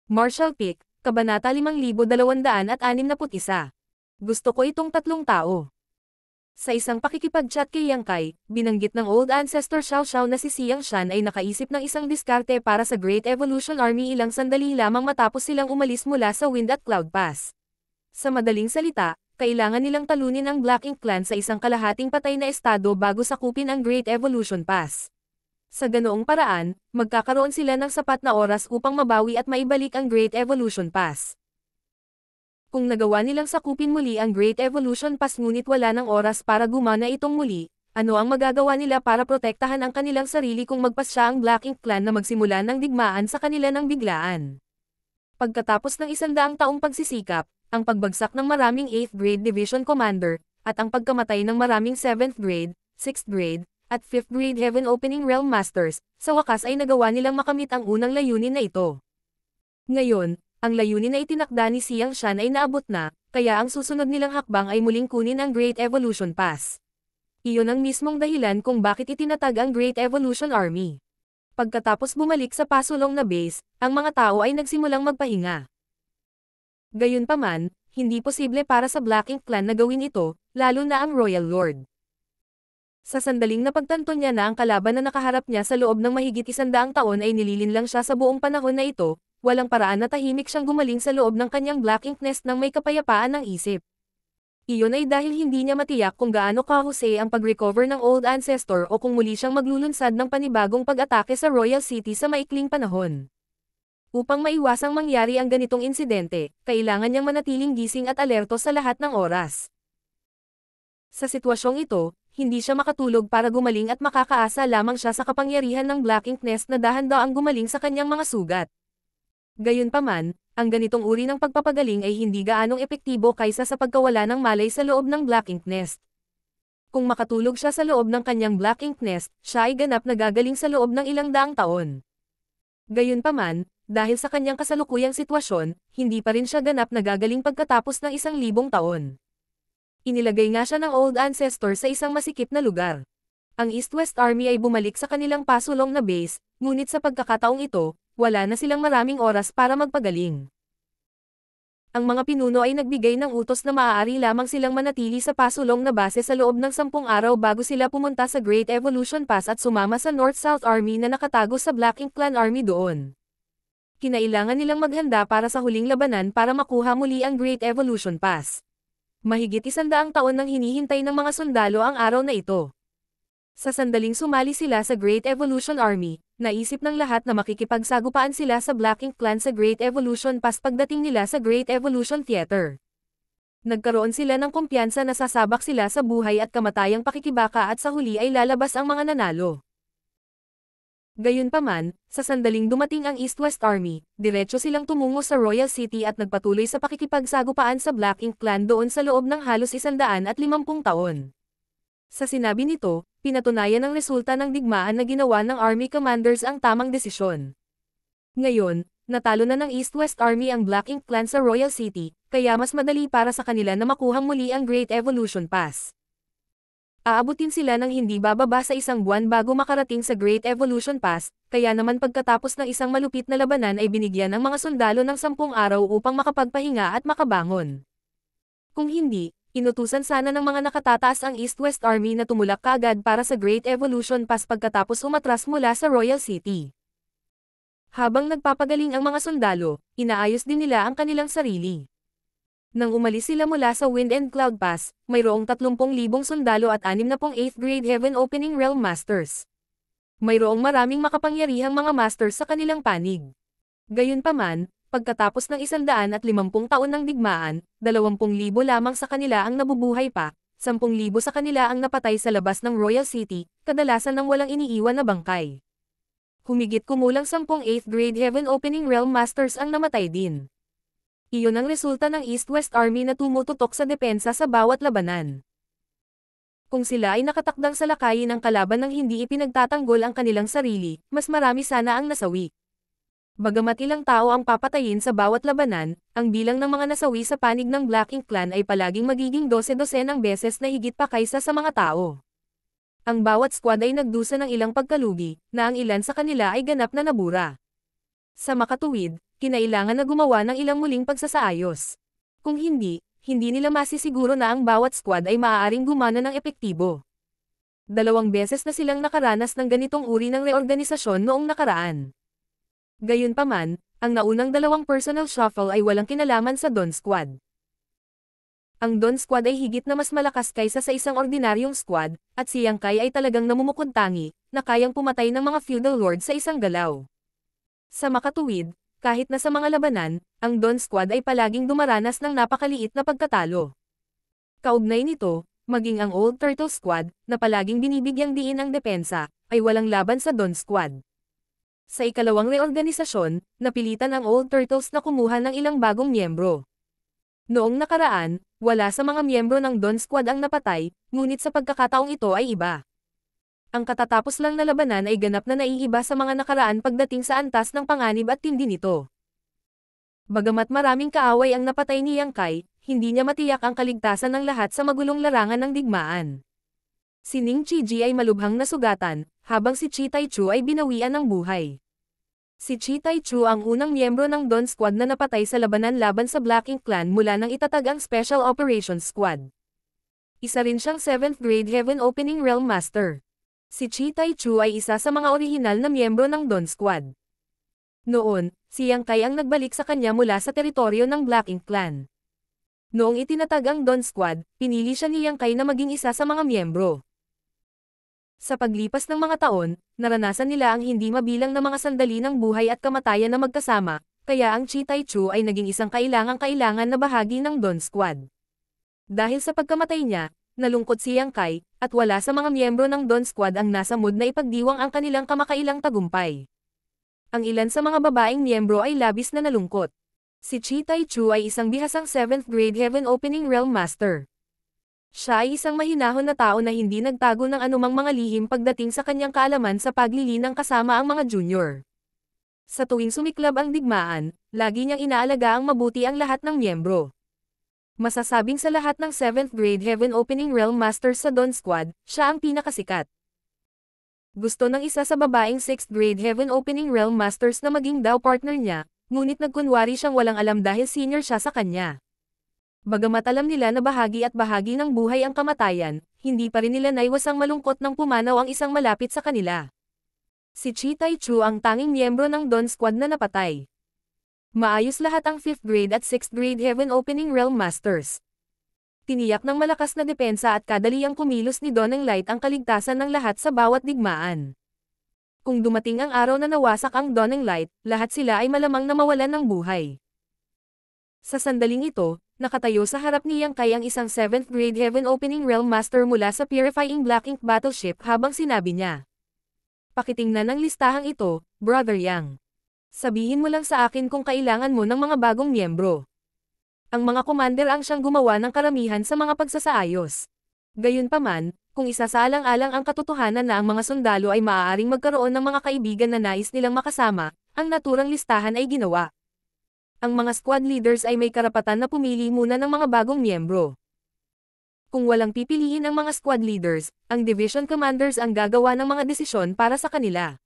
Marshall Peak, Kabanata 5261. Gusto ko itong tatlong tao. Sa isang pakikipag-chat kay Yang Kai, binanggit ng Old Ancestor Xiao Xiao na si Xiang Shan ay nakaisip ng isang diskarte para sa Great Evolution Army ilang sandali lamang matapos silang umalis mula sa Wind at Cloud Pass. Sa madaling salita, kailangan nilang talunin ang Black Ink Clan sa isang kalahating patay na estado bago sakupin ang Great Evolution Pass. Sa ganoong paraan, magkakaroon sila ng sapat na oras upang mabawi at maibalik ang Great Evolution Pass. Kung nagawa nilang sakupin muli ang Great Evolution Pass ngunit wala ng oras para gumana itong muli, ano ang magagawa nila para protektahan ang kanilang sarili kung magpasya ang Black Ink Clan na magsimula ng digmaan sa kanila ng biglaan? Pagkatapos ng 100 taong pagsisikap, ang pagbagsak ng maraming 8th grade division commander, at ang pagkamatay ng maraming 7th grade, 6th grade, at 5th grade Heaven Opening Realm Masters, sa wakas ay nagawa nilang makamit ang unang layunin na ito. Ngayon, ang layunin na itinakda ni Xiang Shan ay naabot na, kaya ang susunod nilang hakbang ay muling kunin ang Great Evolution Pass. Iyon ang mismong dahilan kung bakit itinatag ang Great Evolution Army. Pagkatapos bumalik sa pasulong na base, ang mga tao ay nagsimulang magpahinga. Gayunpaman, hindi posible para sa Black Ink Clan na gawin ito, lalo na ang Royal Lord. Sa sandaling napagtanto niya na ang kalaban na nakaharap niya sa loob ng mahigit 100 taon ay nililinlang siya sa buong panahon na ito, walang paraan na tahimik siyang gumaling sa loob ng kanyang Black Ink Nest ng may kapayapaan ng isip. Iyon ay dahil hindi niya matiyak kung gaano kahusay ang pag-recover ng Old Ancestor o kung muli siyang maglulunsad ng panibagong pag-atake sa Royal City sa maikling panahon. Upang maiwasang mangyari ang ganitong insidente, kailangan niyang manatiling gising at alerto sa lahat ng oras. Sa sitwasyong ito, hindi siya makatulog para gumaling at makakaasa lamang siya sa kapangyarihan ng Black Ink Nest na dahan-daang gumaling sa kanyang mga sugat. Gayunpaman, ang ganitong uri ng pagpapagaling ay hindi gaanong epektibo kaysa sa pagkawala ng malay sa loob ng Black Ink Nest. Kung makatulog siya sa loob ng kanyang Black Ink Nest, siya ay ganap na gagaling sa loob ng ilang daang taon. Gayunpaman, dahil sa kanyang kasalukuyang sitwasyon, hindi pa rin siya ganap na gagaling pagkatapos ng 1,000 taon. Inilagay nga siya ng Old Ancestor sa isang masikip na lugar. Ang East-West Army ay bumalik sa kanilang pasulong na base, ngunit sa pagkakataong ito, wala na silang maraming oras para magpagaling. Ang mga pinuno ay nagbigay ng utos na maaari lamang silang manatili sa pasulong na base sa loob ng 10 araw bago sila pumunta sa Great Evolution Pass at sumama sa North-South Army na nakatago sa Black Ink Clan Army doon. Kinailangan nilang maghanda para sa huling labanan para makuha muli ang Great Evolution Pass. Mahigit 100 taon nang hinihintay ng mga sundalo ang araw na ito. Sa sandaling sumali sila sa Great Evolution Army, naisip ng lahat na makikipagsagupaan sila sa Black Ink Clan sa Great Evolution Pass pagdating nila sa Great Evolution Theater. Nagkaroon sila ng kumpiyansa na sasabak sila sa buhay at kamatayang pakikibaka at sa huli ay lalabas ang mga nanalo. Gayunpaman, sa sandaling dumating ang East-West Army, diretso silang tumungo sa Royal City at nagpatuloy sa pakikipagsagupaan sa Black Ink Clan doon sa loob ng halos 150 taon. Sa sinabi nito, pinatunayan ang resulta ng digmaan na ginawa ng Army Commanders ang tamang desisyon. Ngayon, natalo na ng East-West Army ang Black Ink Clan sa Royal City, kaya mas madali para sa kanila na makuhang muli ang Great Evolution Pass. Aabutin sila ng hindi bababa sa 1 buwan bago makarating sa Great Evolution Pass, kaya naman pagkatapos ng isang malupit na labanan ay binigyan ng mga sundalo ng 10 araw upang makapagpahinga at makabangon. Kung hindi, inutusan sana ng mga nakatataas ang East-West Army na tumulak kaagad para sa Great Evolution Pass pagkatapos umatras mula sa Royal City. Habang nagpapagaling ang mga sundalo, inaayos din nila ang kanilang sarili. Nang umalis sila mula sa Wind and Cloud Pass, mayroong 30,000 sundalo at 68th grade Heaven Opening Realm Masters. Mayroong maraming makapangyarihang mga masters sa kanilang panig. Gayunpaman, pagkatapos ng 150 taon ng digmaan, 20,000 lamang sa kanila ang nabubuhay pa, 10,000 sa kanila ang napatay sa labas ng Royal City, kadalasan ng walang iniiwan na bangkay. Humigit kumulang 10 8th grade Heaven Opening Realm Masters ang namatay din. Iyon ang resulta ng East-West Army na tumututok sa depensa sa bawat labanan. Kung sila ay nakatakdang salakayin ang kalaban ng hindi ipinagtatanggol ang kanilang sarili, mas marami sana ang nasawi. Bagamat ilang tao ang papatayin sa bawat labanan, ang bilang ng mga nasawi sa panig ng Black Ink Clan ay palaging magiging 12-12 beses na higit pa kaysa sa mga tao. Ang bawat squad ay nagdusa ng ilang pagkalugi, na ang ilan sa kanila ay ganap na nabura. Sa makatuwid, kinailangan na gumawa ng ilang muling pagsasaayos. Kung hindi, hindi nila masisiguro na ang bawat squad ay maaaring gumana ng epektibo. 2 beses na silang nakaranas ng ganitong uri ng reorganisasyon noong nakaraan. Gayunpaman, ang naunang 2 personal shuffle ay walang kinalaman sa Dawn Squad. Ang Dawn Squad ay higit na mas malakas kaysa sa isang ordinaryong squad, at si Yang Kai ay talagang namumukod-tangi, na kayang pumatay ng mga feudal lord sa isang galaw. Sa makatuwid, kahit na sa mga labanan, ang Dawn Squad ay palaging dumaranas ng napakaliit na pagkatalo. Kaugnay nito, maging ang Old Turtle Squad, na palaging binibigyang diin ang depensa, ay walang laban sa Dawn Squad. Sa ikalawang reorganisasyon, napilitan ang Old Turtles na kumuha ng ilang bagong miyembro. Noong nakaraan, wala sa mga miyembro ng Dawn Squad ang napatay, ngunit sa pagkakataong ito ay iba. Ang katatapos lang na labanan ay ganap na naiiba sa mga nakaraan pagdating sa antas ng panganib at tindi nito. Bagamat maraming kaaway ang napatay ni Yang Kai, hindi niya matiyak ang kaligtasan ng lahat sa magulong larangan ng digmaan. Si Ning Chiji ay malubhang nasugatan, habang si Chi Taichu ay binawian ng buhay. Si Chi Taichu ang unang miyembro ng Dawn Squad na napatay sa labanan laban sa Black Ink Clan mula nang itatag ang Special Operations Squad. Isa rin siyang 7th grade Heaven Opening Realm Master. Si Chi Taichu ay isa sa mga orihinal na miyembro ng Dawn Squad. Noon, si Yang Kai ang nagbalik sa kanya mula sa teritoryo ng Black Ink Clan. Noong itinatag ang Dawn Squad, pinili siya ni Yang Kai na maging isa sa mga miyembro. Sa paglipas ng mga taon, naranasan nila ang hindi mabilang na mga sandali ng buhay at kamatayan na magkasama, kaya ang Chi Taichu ay naging isang kailangang-kailangan na bahagi ng Dawn Squad. Dahil sa pagkamatay niya, nalungkot si Yang Kai, at wala sa mga miyembro ng Dawn Squad ang nasa mood na ipagdiwang ang kanilang kamakailang tagumpay. Ang ilan sa mga babaeng miyembro ay labis na nalungkot. Si Chi Taichu ay isang bihasang 7th grade Heaven Opening Realm Master. Siya ay isang mahinahon na tao na hindi nagtago ng anumang mga lihim pagdating sa kanyang kaalaman sa paglilinang kasama ang mga junior. Sa tuwing sumiklab ang digmaan, lagi niyang inaalaga ang mabuti ang lahat ng miyembro. Masasabing sa lahat ng 7th grade Heaven Opening Realm Masters sa Dawn Squad, siya ang pinakasikat. Gusto ng isa sa babaeng 6th grade Heaven Opening Realm Masters na maging daw partner niya, ngunit nagkunwari siyang walang alam dahil senior siya sa kanya. Bagamat alam nila na bahagi at bahagi ng buhay ang kamatayan, hindi pa rin nila naiwasang malungkot nang pumanaw ang isang malapit sa kanila. Si Chi Taichu ang tanging miyembro ng Dawn Squad na napatay. Maayos lahat ang 5th grade at 6th grade Heaven Opening Realm Masters. Tiniyak ng malakas na depensa at kadaliang kumilos ni Dawn Light ang kaligtasan ng lahat sa bawat digmaan. Kung dumating ang araw na nawasak ang Dawn Light, lahat sila ay malamang na mawalan ng buhay. Sa sandaling ito, nakatayo sa harap ni Yang Kai ang isang 7th grade Heaven Opening Realm Master mula sa Purifying Black Ink Battleship habang sinabi niya. Pakitingnan ang listahang ito, Brother Yang. Sabihin mo lang sa akin kung kailangan mo ng mga bagong miyembro. Ang mga commander ang siyang gumawa ng karamihan sa mga pagsasaayos. Gayunpaman, kung isasaalang-alang ang katotohanan na ang mga sundalo ay maaaring magkaroon ng mga kaibigan na nais nilang makasama, ang naturang listahan ay ginawa. Ang mga squad leaders ay may karapatan na pumili muna ng mga bagong miyembro. Kung walang pipiliin ang mga squad leaders, ang division commanders ang gagawa ng mga desisyon para sa kanila.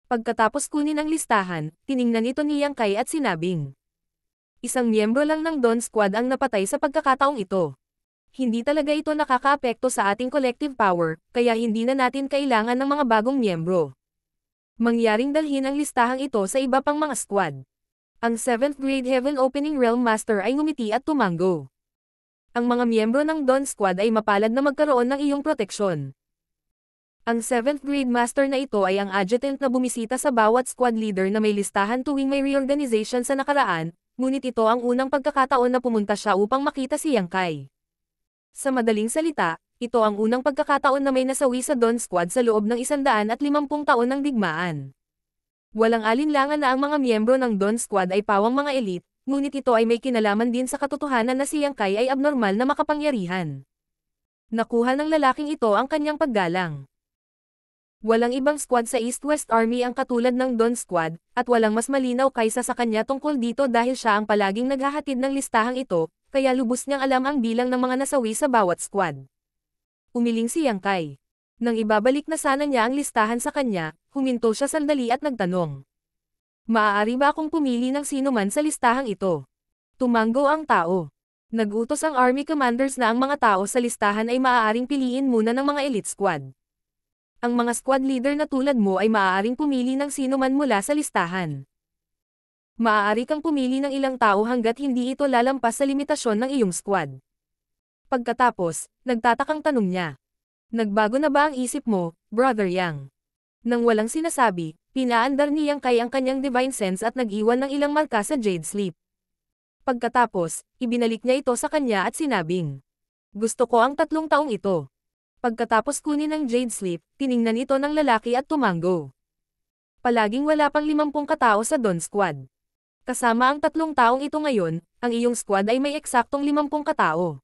Pagkatapos kunin ang listahan, tiningnan ito ni Yang Kai at sinabing, isang miyembro lang ng Dawn Squad ang napatay sa pagkakataong ito. Hindi talaga ito nakakaapekto sa ating collective power, kaya hindi na natin kailangan ng mga bagong miyembro. Mangyaring dalhin ang listahang ito sa iba pang mga squad. Ang 7th grade Heaven Opening Realm Master ay ngumiti at tumango. Ang mga miyembro ng Dawn Squad ay mapalad na magkaroon ng iyong proteksyon. Ang 7th grade master na ito ay ang adjutant na bumisita sa bawat squad leader na may listahan tuwing may reorganization sa nakaraan, ngunit ito ang unang pagkakataon na pumunta siya upang makita si Yang Kai. Sa madaling salita, ito ang unang pagkakataon na may nasawi sa Dawn Squad sa loob ng 150 taon ng digmaan. Walang alinlangan na ang mga miyembro ng Dawn Squad ay pawang mga elite, ngunit ito ay may kinalaman din sa katotohanan na si Yang Kai ay abnormal na makapangyarihan. Nakuha ng lalaking ito ang kanyang paggalang. Walang ibang squad sa East-West Army ang katulad ng Dawn Squad, at walang mas malinaw kaysa sa kanya tungkol dito dahil siya ang palaging naghahatid ng listahang ito, kaya lubos niyang alam ang bilang ng mga nasawi sa bawat squad. Umiling si Yang Kai. Nang ibabalik na sana niya ang listahan sa kanya, huminto siya sandali at nagtanong. Maaari ba akong pumili ng sino man sa listahang ito? Tumanggo ang tao. Nagutos ang army commanders na ang mga tao sa listahan ay maaaring piliin muna ng mga elite squad. Ang mga squad leader na tulad mo ay maaaring pumili ng sino man mula sa listahan. Maaari kang pumili ng ilang tao hanggat hindi ito lalampas sa limitasyon ng iyong squad. Pagkatapos, nagtatakang tanong niya. Nagbago na ba ang isip mo, Brother Yang? Nang walang sinasabi, pinaandar ni Yang Kai ang kanyang divine sense at nag-iwan ng ilang marka sa Jade Sleep. Pagkatapos, ibinalik niya ito sa kanya at sinabing, gusto ko ang 3 taong ito. Pagkatapos kunin ng Jade Sleep, tiningnan ito ng lalaki at tumanggo. Palaging wala pang 50 katao sa Dawn Squad. Kasama ang 3 taong ito ngayon, ang iyong squad ay may eksaktong 50 katao.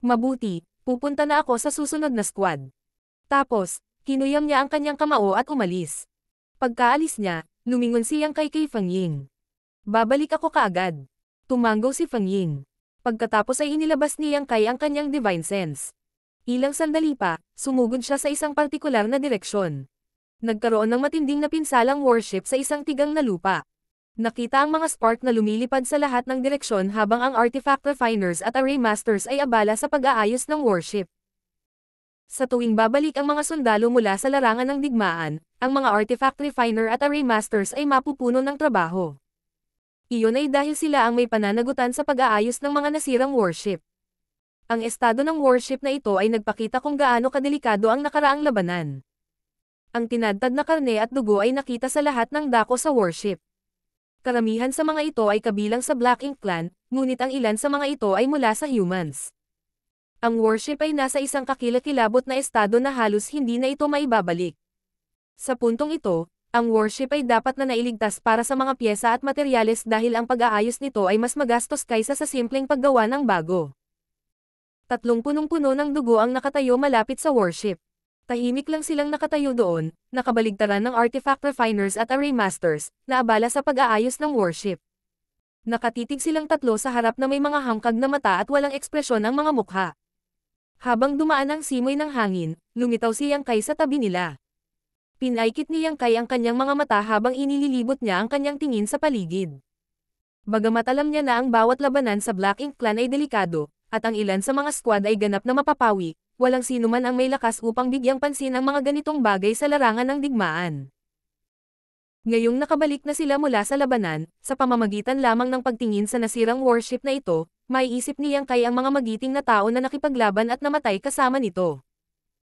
Mabuti, pupunta na ako sa susunod na squad. Tapos, kinuyam niya ang kanyang kamao at umalis. Pagkaalis niya, lumingon siyang kay Feng Ying. Babalik ako kaagad. Tumanggo si Feng Ying. Pagkatapos ay inilabas niyang kay ang kanyang divine sense. Ilang sandali pa, sumugod siya sa isang partikular na direksyon. Nagkaroon ng matinding na pinsalang warship sa isang tigang na lupa. Nakita ang mga spark na lumilipad sa lahat ng direksyon habang ang artifact refiners at array masters ay abala sa pag-aayos ng warship. Sa tuwing babalik ang mga sundalo mula sa larangan ng digmaan, ang mga artifact refiner at array masters ay mapupuno ng trabaho. Iyon ay dahil sila ang may pananagutan sa pag-aayos ng mga nasirang warship. Ang estado ng warship na ito ay nagpakita kung gaano kadelikado ang nakaraang labanan. Ang tinadtad na karne at dugo ay nakita sa lahat ng dako sa warship. Karamihan sa mga ito ay kabilang sa Black Ink Clan, ngunit ang ilan sa mga ito ay mula sa humans. Ang warship ay nasa isang kakilakilabot na estado na halos hindi na ito maibabalik. Sa puntong ito, ang warship ay dapat na nailigtas para sa mga pyesa at materyales dahil ang pag-aayos nito ay mas magastos kaysa sa simpleng paggawa ng bago. 3 punong-puno ng dugo ang nakatayo malapit sa warship. Tahimik lang silang nakatayo doon, nakabaligtaran ng artifact refiners at array masters, na abala sa pag-aayos ng warship. Nakatitig silang 3 sa harap na may mga hangkag na mata at walang ekspresyon ang mga mukha. Habang dumaan ang simoy ng hangin, lumitaw si Yang Kai sa tabi nila. Pinaikit ni Yang Kai ang kanyang mga mata habang inililibot niya ang kanyang tingin sa paligid. Bagamat alam niya na ang bawat labanan sa Black Ink Clan ay delikado, at ang ilan sa mga squad ay ganap na mapapawi, walang sino man ang may lakas upang bigyang pansin ang mga ganitong bagay sa larangan ng digmaan. Ngayong nakabalik na sila mula sa labanan, sa pamamagitan lamang ng pagtingin sa nasirang warship na ito, maiisip ni Yang Kai ang mga magiting na tao na nakipaglaban at namatay kasama nito.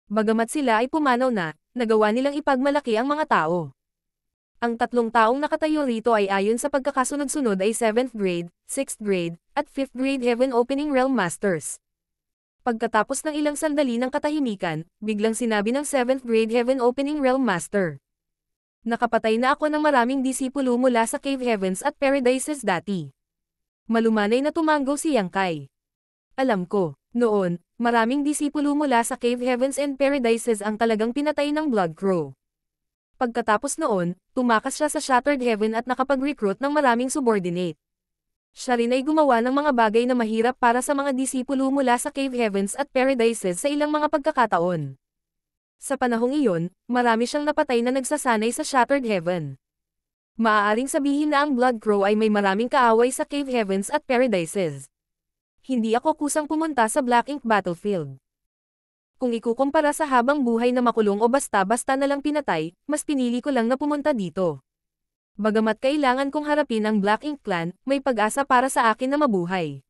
Bagamat sila ay pumanaw na, nagawa nilang ipagmalaki ang mga tao. Ang 3 taong nakatayo rito ay ayon sa pagkakasunod-sunod ay 7th grade, 6th grade, at 5th grade Heaven Opening Realm Masters. Pagkatapos ng ilang sandali ng katahimikan, biglang sinabi ng 7th grade Heaven Opening Realm Master. Nakapatay na ako ng maraming disipulo mula sa Cave Heavens at Paradises dati. Malumanay na tumanggo si Yang Kai. Alam ko, noon, maraming disipulo mula sa Cave Heavens and Paradises ang talagang pinatay ng Blood Crow. Pagkatapos noon, tumakas siya sa Shattered Heaven at nakapag-recruit ng maraming subordinate. Siya rin ay gumawa ng mga bagay na mahirap para sa mga disipulo mula sa Cave Heavens at Paradises sa ilang mga pagkakataon. Sa panahong iyon, marami siyang napatay na nagsasanay sa Shattered Heaven. Maaaring sabihin na ang Blood Crow ay may maraming kaaway sa Cave Heavens at Paradises. Hindi ako kusang pumunta sa Black Ink Battlefield. Kung ikukumpara sa habang buhay na makulong o basta-basta na lang pinatay, mas pinili ko lang na pumunta dito. Bagamat kailangan kong harapin ang Black Ink Clan, may pag-asa para sa akin na mabuhay.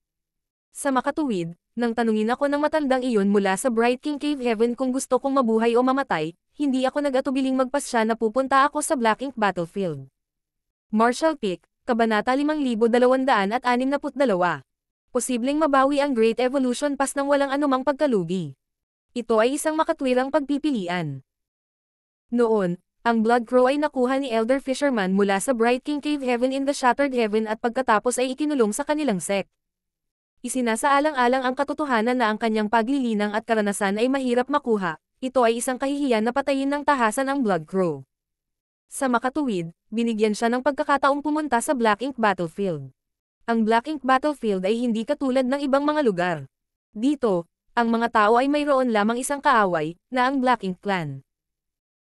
Sa makatuwid, nang tanungin ako ng matandang iyon mula sa Bright King Cave Heaven kung gusto kong mabuhay o mamatay, hindi ako nag-atubiling magpasya na pupunta ako sa Black Ink Battlefield. Marshall Pick, Kabanata 5262. Posibleng mabawi ang Great Evolution Pass nang walang anumang pagkalugi. Ito ay isang makatwirang pagpipilian. Noon, ang Blood Crow ay nakuha ni Elder Fisherman mula sa Bright King Cave Heaven in the Shattered Heaven at pagkatapos ay ikinulong sa kanilang sect. Isinasaalang-alang ang katotohanan na ang kanyang paglilinang at karanasan ay mahirap makuha, ito ay isang kahihiyan na patayin ng tahasan ang Blood Crow. Sa makatuwid, binigyan siya ng pagkakataong pumunta sa Black Ink Battlefield. Ang Black Ink Battlefield ay hindi katulad ng ibang mga lugar. Dito, ang mga tao ay mayroon lamang isang kaaway, na ang Black Ink Clan.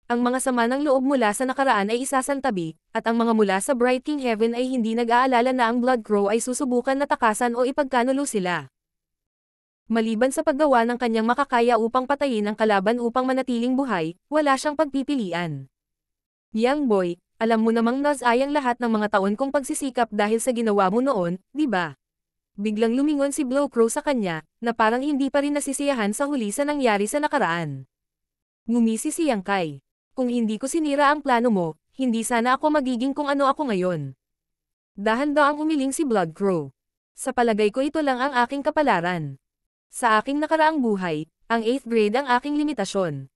Ang mga sama ng loob mula sa nakaraan ay isasantabi, at ang mga mula sa Bright King Heaven ay hindi nag-aalala na ang Blood Crow ay susubukan na takasan o ipagkanulo sila. Maliban sa paggawa ng kanyang makakaya upang patayin ang kalaban upang manatiling buhay, wala siyang pagpipilian. Young boy, alam mo namang nasayang lahat ng mga taon kong pagsisikap dahil sa ginawa mo noon, di ba? Biglang lumingon si Blood Crow sa kanya, na parang hindi pa rin nasisiyahan sa huli sa nangyari sa nakaraan. Ngumisi si Yang Kai. Kung hindi ko sinira ang plano mo, hindi sana ako magiging kung ano ako ngayon. Dahan-daang umiling si Blood Crow. Sa palagay ko ito lang ang aking kapalaran. Sa aking nakaraang buhay, ang 8th grade ang aking limitasyon.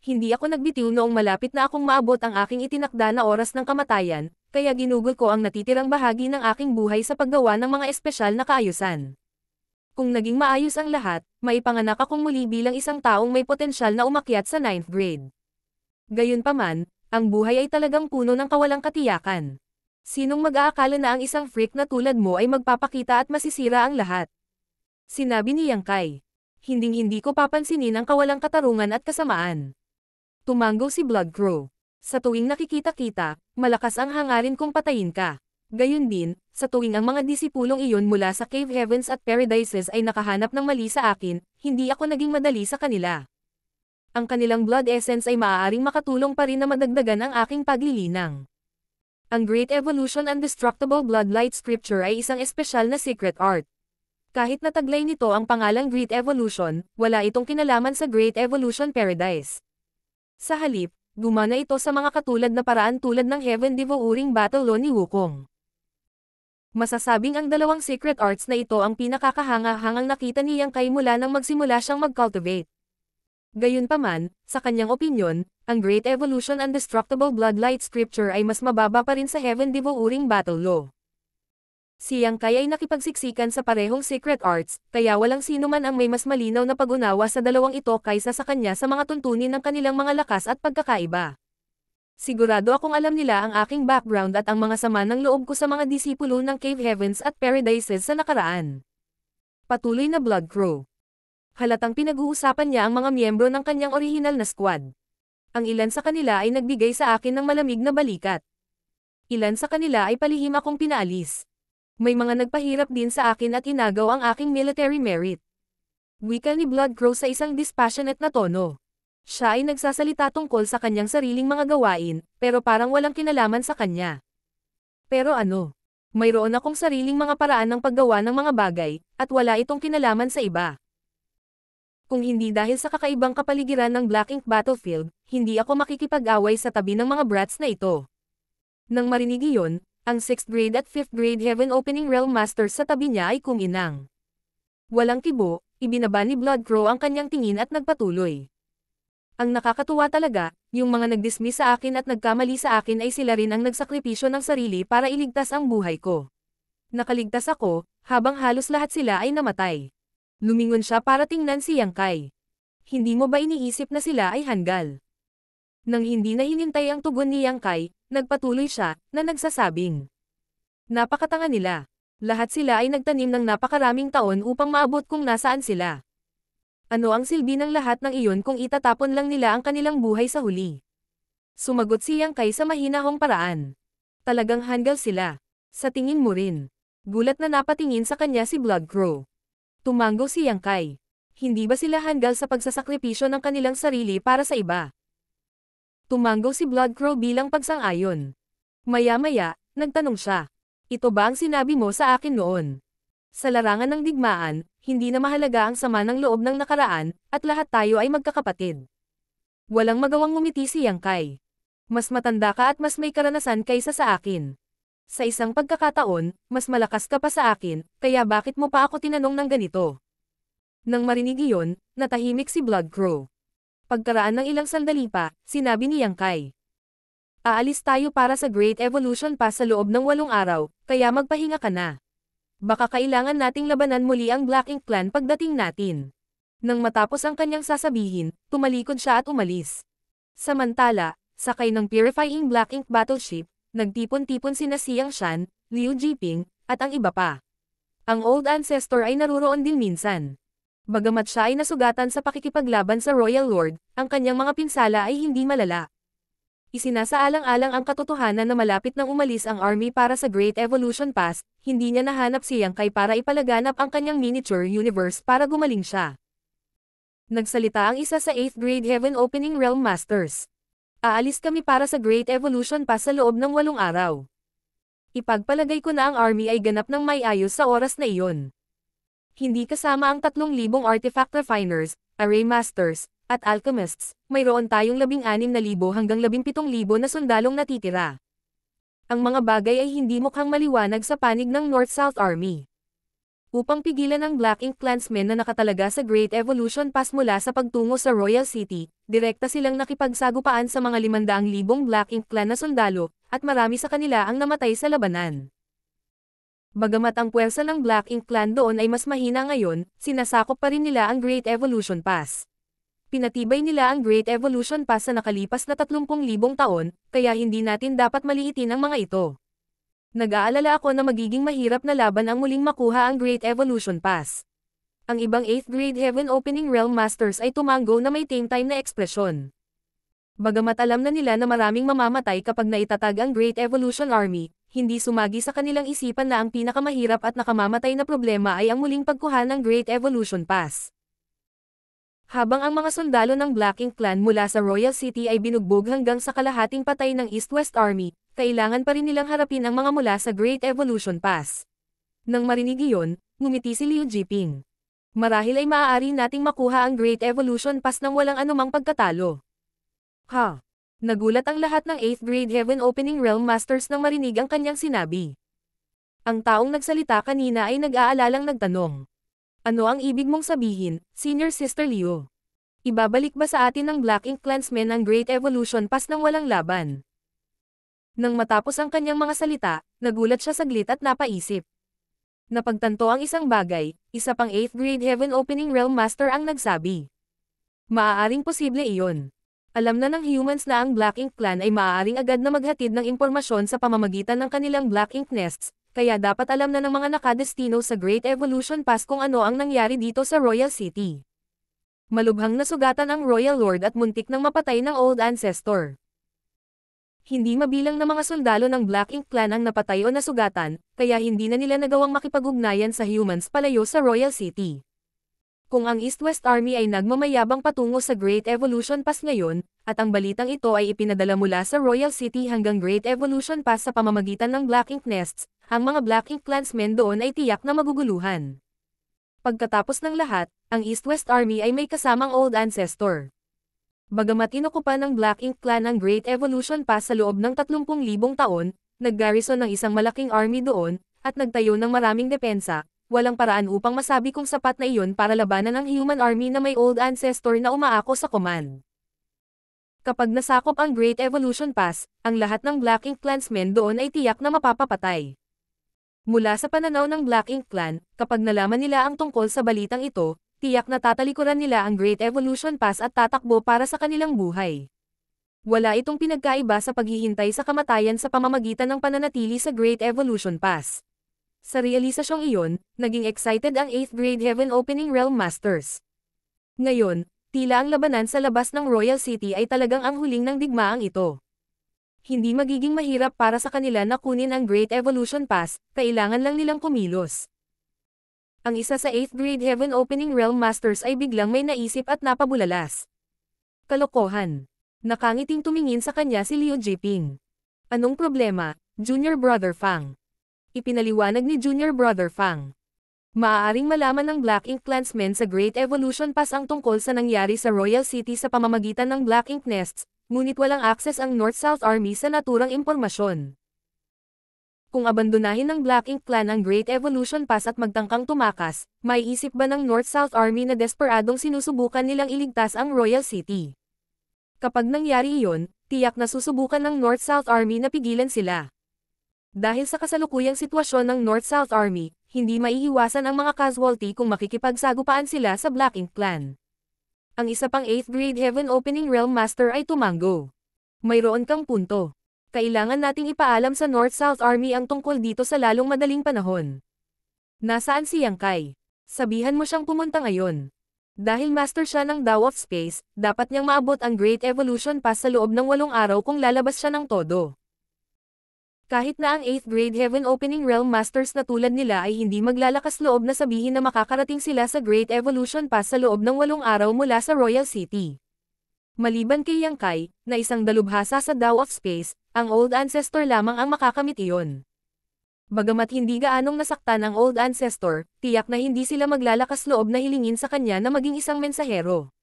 Hindi ako nagbitiw noong malapit na akong maabot ang aking itinakda na oras ng kamatayan, kaya ginugol ko ang natitirang bahagi ng aking buhay sa paggawa ng mga espesyal na kaayusan. Kung naging maayos ang lahat, maipanganak akong muli bilang isang taong may potensyal na umakyat sa 9th grade. Gayunpaman, ang buhay ay talagang puno ng kawalang katiyakan. Sinong mag-aakala na ang isang freak na tulad mo ay magpapakita at masisira ang lahat? Sinabi ni Yang Kai. Hinding-hindi ko papansinin ang kawalang katarungan at kasamaan. Tumanggo si Blood Crow. Sa tuwing nakikita-kita, malakas ang hangarin kong patayin ka. Gayun din, sa tuwing ang mga disipulong iyon mula sa Cave Heavens at Paradises ay nakahanap ng mali sa akin, hindi ako naging madali sa kanila. Ang kanilang blood essence ay maaaring makatulong pa rin na madagdagan ang aking paglilinang. Ang Great Evolution Undestructible Bloodlight Scripture ay isang espesyal na secret art. Kahit nataglay nito ang pangalang Great Evolution, wala itong kinalaman sa Great Evolution Paradise. Sa halip, gumana ito sa mga katulad na paraan tulad ng Heaven Devouring Battle Law ni Wukong. Masasabing ang dalawang secret arts na ito ang pinakakahanga-hangang nakita ni Yang Kai mula nang magsimula siyang mag-cultivate. Gayunpaman, sa kanyang opinyon, ang Great Evolution Undestructible Bloodlight Scripture ay mas mababa pa rin sa Heaven Devouring Battle Law. Si Yang Kai ay nakipagsiksikan sa parehong secret arts, kaya walang sino man ang may mas malinaw na pag-unawa sa dalawang ito kaysa sa kanya sa mga tuntunin ng kanilang mga lakas at pagkakaiba. Sigurado akong alam nila ang aking background at ang mga sama ng loob ko sa mga disipulo ng Cave Heavens at Paradises sa nakaraan. Patuloy na Blood Crow. Halatang pinag-uusapan niya ang mga miyembro ng kanyang orihinal na squad. Ang ilan sa kanila ay nagbigay sa akin ng malamig na balikat. Ilan sa kanila ay palihim akong pinaalis. May mga nagpahirap din sa akin at inagaw ang aking military merit. Wika ni Blood Crow sa isang dispassionate na tono. Siya ay nagsasalita tungkol sa kanyang sariling mga gawain, pero parang walang kinalaman sa kanya. Pero ano? Mayroon akong sariling mga paraan ng paggawa ng mga bagay, at wala itong kinalaman sa iba. Kung hindi dahil sa kakaibang kapaligiran ng Black Ink Battlefield, hindi ako makikipag-away sa tabi ng mga brats na ito. Nang marinig iyon, ang 6th grade at 5th grade Heaven Opening Realm Masters sa tabi niya ay kuminang. Walang kibo, ibinaba ni Blood Crow ang kanyang tingin at nagpatuloy. Ang nakakatuwa talaga, yung mga nag-dismiss sa akin at nagkamali sa akin ay sila rin ang nagsakripisyo ng sarili para iligtas ang buhay ko. Nakaligtas ako, habang halos lahat sila ay namatay. Lumingon siya para tingnan si Yang Kai. Hindi mo ba iniisip na sila ay hanggal? Nang hindi na hinintay ang tugon ni Yang Kai, nagpatuloy siya, na nagsasabing. Napakatanga nila. Lahat sila ay nagtanim ng napakaraming taon upang maabot kung nasaan sila. Ano ang silbi ng lahat ng iyon kung itatapon lang nila ang kanilang buhay sa huli? Sumagot si Yang Kai sa mahinahong paraan. Talagang hanggal sila. Sa tingin mo rin. Gulat na napatingin sa kanya si Blood Crow. Tumanggo si Yang Kai. Hindi ba sila hanggal sa pagsasakripisyo ng kanilang sarili para sa iba? Tumanggo si Blood Crow bilang pagsang-ayon. Maya-maya, nagtanong siya. Ito ba ang sinabi mo sa akin noon? Sa larangan ng digmaan, hindi na mahalaga ang sama ng loob ng nakaraan, at lahat tayo ay magkakapatid. Walang magawang ngumiti si Yang Kai. Mas matanda ka at mas may karanasan kaysa sa akin. Sa isang pagkakataon, mas malakas ka pa sa akin, kaya bakit mo pa ako tinanong ng ganito? Nang marinig iyon, natahimik si Blood Crow. Pagkaraan ng ilang sandali pa, sinabi ni Yang Kai. Aalis tayo para sa Great Evolution Pass sa loob ng 8 araw, kaya magpahinga ka na. Baka kailangan nating labanan muli ang Black Ink Clan pagdating natin. Nang matapos ang kanyang sasabihin, tumalikod siya at umalis. Samantala, sakay ng Purifying Black Ink Battleship, nagtipon-tipon sina Xiang Shan, Liu Jiping, at ang iba pa. Ang Old Ancestor ay naruroon din minsan. Bagamat siya ay nasugatan sa pakikipaglaban sa Royal Lord, ang kanyang mga pinsala ay hindi malala. Isinasaalang-alang ang katotohanan na malapit nang umalis ang army para sa Great Evolution Pass, hindi niya nahanap si Yang Kai para ipalaganap ang kanyang miniature universe para gumaling siya. Nagsalita ang isa sa 8th grade Heaven Opening Realm Masters. Aalis kami para sa Great Evolution Pass sa loob ng 8 araw. Ipagpalagay ko na ang army ay ganap ng may ayos sa oras na iyon. Hindi kasama ang 3,000 artifact refiners, array masters, at alchemists, mayroon tayong 16,000 hanggang 17,000 na sundalong natitira. Ang mga bagay ay hindi mukhang maliwanag sa panig ng North-South Army. Upang pigilan ang Black Ink clansmen na nakatalaga sa Great Evolution Pass mula sa pagtungo sa Royal City, direkta silang nakipagsagupaan sa mga 500,000 Black Ink clan na sundalo, at marami sa kanila ang namatay sa labanan. Bagamat ang puwersa ng Black Ink clan doon ay mas mahina ngayon, sinasakop pa rin nila ang Great Evolution Pass. Pinatibay nila ang Great Evolution Pass sa nakalipas na 30,000 taon, kaya hindi natin dapat maliitin ang mga ito. Nag-aalala ako na magiging mahirap na laban ang muling makuha ang Great Evolution Pass. Ang ibang 8th grade Heaven Opening Realm Masters ay tumango na may tame time na ekspresyon. Bagamat alam na nila na maraming mamamatay kapag naitatag ang Great Evolution Army, hindi sumagi sa kanilang isipan na ang pinakamahirap at nakamamatay na problema ay ang muling pagkuha ng Great Evolution Pass. Habang ang mga sundalo ng Black Ink clan mula sa Royal City ay binugbog hanggang sa kalahating patay ng East-West Army, kailangan pa rin nilang harapin ang mga mula sa Great Evolution Pass. Nang marinig iyon, ngumiti si Liu Jiping. Marahil ay maaari nating makuha ang Great Evolution Pass nang walang anumang pagkatalo. Ha? Nagulat ang lahat ng 8th grade Heaven Opening Realm Masters nang marinig ang kanyang sinabi. Ang taong nagsalita kanina ay nag-aalalang nagtanong. Ano ang ibig mong sabihin, Senior Sister Liu? Ibabalik ba sa atin ng Black Ink clansmen ang Great Evolution Pass nang walang laban? Nang matapos ang kanyang mga salita, nagulat siya saglit at napaisip. Napagtanto ang isang bagay, isa pang 8th grade Heaven Opening Realm Master ang nagsabi. Maaaring posible iyon. Alam na ng humans na ang Black Ink clan ay maaaring agad na maghatid ng impormasyon sa pamamagitan ng kanilang Black Ink nests, kaya dapat alam na ng mga nakadestino sa Great Evolution Pass kung ano ang nangyari dito sa Royal City. Malubhang nasugatan ang Royal Lord at muntik nang mapatay ng Old Ancestor. Hindi mabilang na mga sundalo ng Black Ink clan ang napatay o nasugatan, kaya hindi na nila nagawang makipag-ugnayan sa humans palayo sa Royal City. Kung ang East-West Army ay nagmamayabang patungo sa Great Evolution Pass ngayon, at ang balitang ito ay ipinadala mula sa Royal City hanggang Great Evolution Pass sa pamamagitan ng Black Ink nests, ang mga Black Ink clansmen doon ay tiyak na maguguluhan. Pagkatapos ng lahat, ang East-West Army ay may kasamang Old Ancestor. Bagamat inukupa ng Black Ink clan ang Great Evolution Pass sa loob ng 30,000 taon, nag-garrison ng isang malaking army doon, at nagtayo ng maraming depensa, walang paraan upang masabi kung sapat na iyon para labanan ang human army na may Old Ancestor na umaako sa command. Kapag nasakop ang Great Evolution Pass, ang lahat ng Black Ink clansmen doon ay tiyak na mapapapatay. Mula sa pananaw ng Black Ink clan, kapag nalaman nila ang tungkol sa balitang ito, tiyak na tatalikuran nila ang Great Evolution Pass at tatakbo para sa kanilang buhay. Wala itong pinagkaiba sa paghihintay sa kamatayan sa pamamagitan ng pananatili sa Great Evolution Pass. Sa realisasyong iyon, naging excited ang 8th grade Heaven Opening Realm Masters. Ngayon, tila ang labanan sa labas ng Royal City ay talagang ang huling ng digmaang ito. Hindi magiging mahirap para sa kanila na kunin ang Great Evolution Pass, kailangan lang nilang kumilos. Ang isa sa 8th grade Heaven Opening Realm Masters ay biglang may naisip at napabulalas. Kalokohan. Nakangiting tumingin sa kanya si Liu Jiping. Anong problema, Junior Brother Fang? Ipinaliwanag ni Junior Brother Fang. Maaaring malaman ng Black Ink clansmen sa Great Evolution Pass ang tungkol sa nangyari sa Royal City sa pamamagitan ng Black Ink nests, ngunit walang access ang North-South Army sa naturang impormasyon. Kung abandonahin ng Black Ink clan ang Great Evolution Pass at magtangkang tumakas, may isip ba ng North-South Army na desperadong sinusubukan nilang iligtas ang Royal City? Kapag nangyari iyon, tiyak na susubukan ng North-South Army na pigilan sila. Dahil sa kasalukuyang sitwasyon ng North-South Army, hindi maiiwasan ang mga casualty kung makikipagsagupaan sila sa Black Ink clan. Ang isa pang 8th grade Heaven Opening Realm Master ay tumango. Mayroon kang punto. Kailangan nating ipaalam sa North-South Army ang tungkol dito sa lalong madaling panahon. Nasaan si Yang Kai? Sabihan mo siyang pumunta ngayon. Dahil master siya ng Tao of Space, dapat niyang maabot ang Great Evolution Pass sa loob ng 8 araw kung lalabas siya ng todo. Kahit na ang 8th grade Heaven Opening Realm Masters na tulad nila ay hindi maglalakas loob na sabihin na makakarating sila sa Great Evolution Pass sa loob ng 8 araw mula sa Royal City. Maliban kay Yang Kai, na isang dalubhasa sa Tao of Space, ang Old Ancestor lamang ang makakamit iyon. Bagamat hindi gaanong nasaktan ang Old Ancestor, tiyak na hindi sila maglalakas loob na hilingin sa kanya na maging isang mensahero.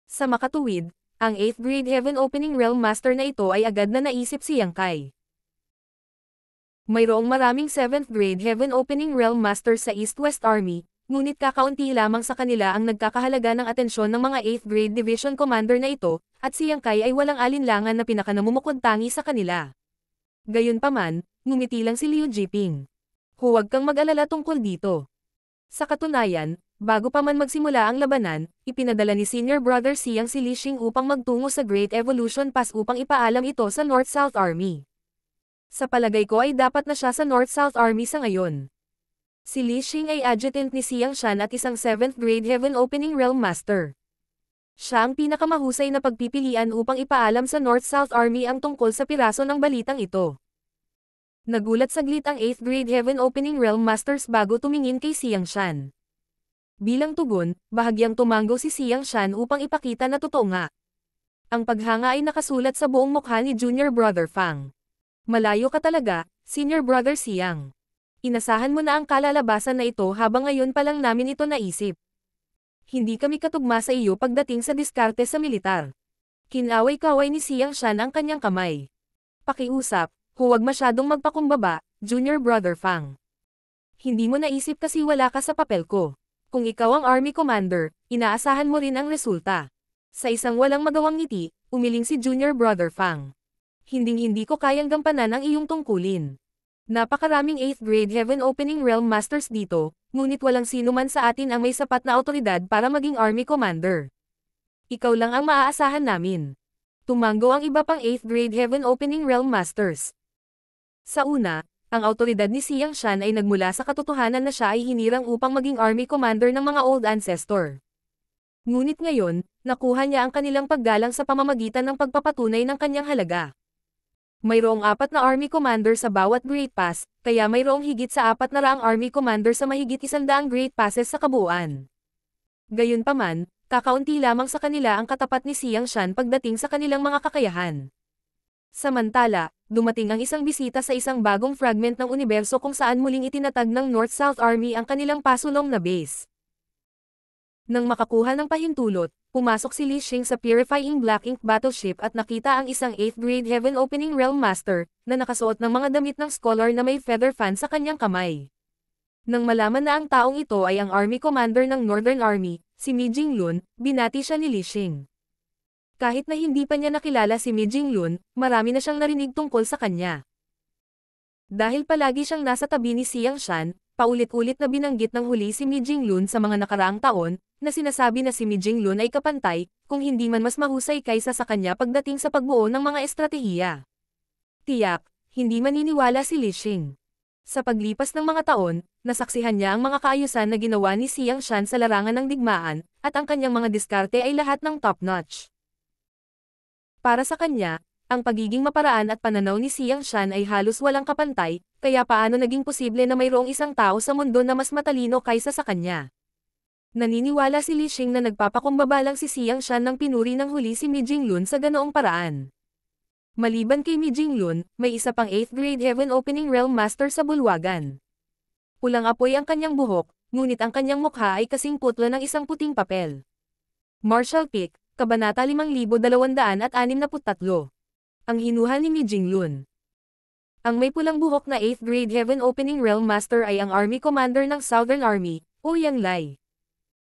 Sa makatuwid, ang 8th grade Heaven Opening Realm Master na ito ay agad na naisip si Yang Kai. Mayroong maraming 7th grade Heaven Opening Realm Masters sa East-West Army, ngunit kakaunti lamang sa kanila ang nagkakahalaga ng atensyon ng mga 8th grade Division Commander na ito, at si Yang Kai ay walang alinlangan na pinakanamumukod-tangi sa kanila. Gayunpaman, ngumiti lang si Liu Jiping. Huwag kang mag-alala tungkol dito. Sa katunayan, bago pa man magsimula ang labanan, ipinadala ni Senior Brother Siang si Li Xing upang magtungo sa Great Evolution Pass upang ipaalam ito sa North-South Army. Sa palagay ko ay dapat na siya sa North-South Army sa ngayon. Si Li Xing ay adjutant ni Xiang Shan at isang 7th grade Heaven Opening Realm Master. Siya ang pinakamahusay na pagpipilian upang ipaalam sa North-South Army ang tungkol sa piraso ng balitang ito. Nagulat saglit ang 8th grade Heaven Opening Realm Masters bago tumingin kay Xiang Shan. Bilang tugon, bahagyang tumango si Xiang Shan upang ipakita na totoo nga. Ang paghanga ay nakasulat sa buong mukha ni Junior Brother Fang. Malayo ka talaga, Senior Brother Xiang. Inasahan mo na ang kalalabasan na ito habang ngayon pa lang namin ito naisip. Hindi kami katugma sa iyo pagdating sa diskarte sa militar. Kinaway-kaway ni Xiang Shan ang kanyang kamay. Pakiusap, huwag masyadong magpakumbaba, Junior Brother Fang. Hindi mo naisip kasi wala ka sa papel ko. Kung ikaw ang Army Commander, inaasahan mo rin ang resulta. Sa isang walang magawang ngiti, umiling si Junior Brother Fang. Hinding-hindi ko kayang gampanan ang iyong tungkulin. Napakaraming 8th grade Heaven Opening Realm Masters dito, ngunit walang sino man sa atin ang may sapat na awtoridad para maging Army Commander. Ikaw lang ang maaasahan namin. Tumango ang iba pang 8th grade Heaven Opening Realm Masters. Sa una, ang awtoridad ni Xiang Shan ay nagmula sa katotohanan na siya ay hinirang upang maging Army Commander ng mga Old Ancestor. Ngunit ngayon, nakuha niya ang kanilang paggalang sa pamamagitan ng pagpapatunay ng kanyang halaga. Mayroong 4 na Army Commander sa bawat Great Pass, kaya mayroong higit sa 400 Army Commander sa mahigit 100 Great Passes sa kabuuan. Gayunpaman, kakaunti lamang sa kanila ang katapat ni Xiang Shan pagdating sa kanilang mga kakayahan. Samantala, dumating ang isang bisita sa isang bagong fragment ng universo kung saan muling itinatag ng North-South Army ang kanilang pasulong na base. Nang makakuha ng pahintulot, pumasok si Li Xing sa Purifying Black Ink Battleship at nakita ang isang 8th grade Heaven Opening Realm Master, na nakasuot ng mga damit ng scholar na may feather fan sa kanyang kamay. Nang malaman na ang taong ito ay ang Army Commander ng Northern Army, si Mi Jinglun, binati siya ni Li Xing. Kahit na hindi pa niya nakilala si Mi Jinglun, marami na siyang narinig tungkol sa kanya. Dahil palagi siyang nasa tabi ni Xiang Shan, paulit-ulit na binanggit ng huli si Mi Jinglun sa mga nakaraang taon, na sinasabi na si Mi Jinglun ay kapantay, kung hindi man mas mahusay kaysa sa kanya pagdating sa pagbuo ng mga estratehiya. Tiyak, hindi maniniwala si Li Xing. Sa paglipas ng mga taon, nasaksihan niya ang mga kaayusan na ginawa ni Xiang Shan sa larangan ng digmaan, at ang kanyang mga diskarte ay lahat ng top-notch. Para sa kanya, ang pagiging maparaan at pananaw ni Xiang Shan ay halos walang kapantay, kaya paano naging posible na mayroong isang tao sa mundo na mas matalino kaysa sa kanya? Naniniwala si Li Xing na nagpapakumbaba lang si Xiang Shan nang pinuri ng huli si Mi Jinglun sa ganoong paraan. Maliban kay Mi Jinglun, may isa pang 8th grade Heaven Opening Realm Master sa bulwagan. Pulang apoy ang kanyang buhok, ngunit ang kanyang mukha ay kasing putla ng isang puting papel. Marshall Peak, Kabanata 5263. Ang hinuha ni Mi Jinglun. Ang may pulang buhok na 8th grade Heaven Opening Realm Master ay ang Army Commander ng Southern Army, Ouyang Lai.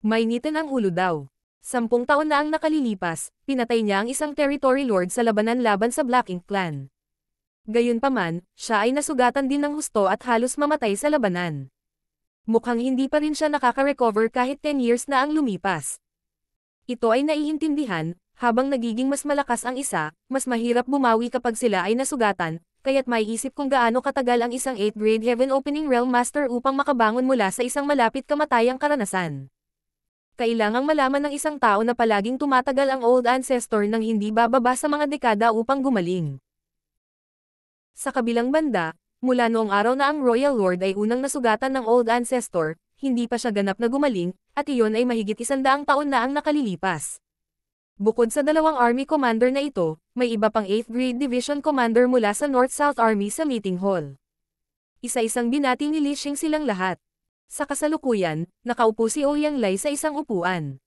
Mainitin ang ulo daw. 10 taon na ang nakalilipas, pinatay niya ang isang territory lord sa labanan laban sa Black Ink Clan. Gayunpaman, siya ay nasugatan din ng husto at halos mamatay sa labanan. Mukhang hindi pa rin siya nakaka-recover kahit 10 years na ang lumipas. Ito ay naiintindihan, habang nagiging mas malakas ang isa, mas mahirap bumawi kapag sila ay nasugatan, kaya't maiisip kung gaano katagal ang isang 8th grade Heaven Opening Realm Master upang makabangon mula sa isang malapit kamatayang karanasan. Kailangang malaman ng isang tao na palaging tumatagal ang Old Ancestor nang hindi bababa sa mga dekada upang gumaling. Sa kabilang banda, mula noong araw na ang Royal Lord ay unang nasugatan ng Old Ancestor, hindi pa siya ganap na gumaling, at iyon ay mahigit 100 taon na ang nakalilipas. Bukod sa dalawang army commander na ito, may iba pang 8th Grade Division Commander mula sa North-South Army sa meeting hall. Isa-isang binati ni Li Xing silang lahat. Sa kasalukuyan, nakaupo si Ouyang Lai sa isang upuan.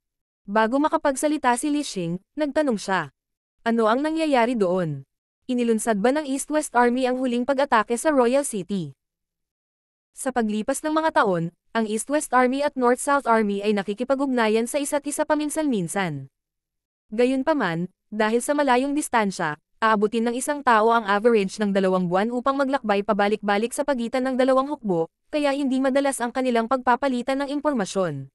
Bago makapagsalita si Li Xing, nagtanong siya. Ano ang nangyayari doon? Inilunsad ba ng East-West Army ang huling pag-atake sa Royal City? Sa paglipas ng mga taon, ang East-West Army at North-South Army ay nakikipag-ugnayan sa isa't isa paminsan-minsan. Gayunpaman, dahil sa malayong distansya, aabutin ng isang tao ang average ng 2 buwan upang maglakbay pabalik-balik sa pagitan ng dalawang hukbo, kaya hindi madalas ang kanilang pagpapalitan ng impormasyon.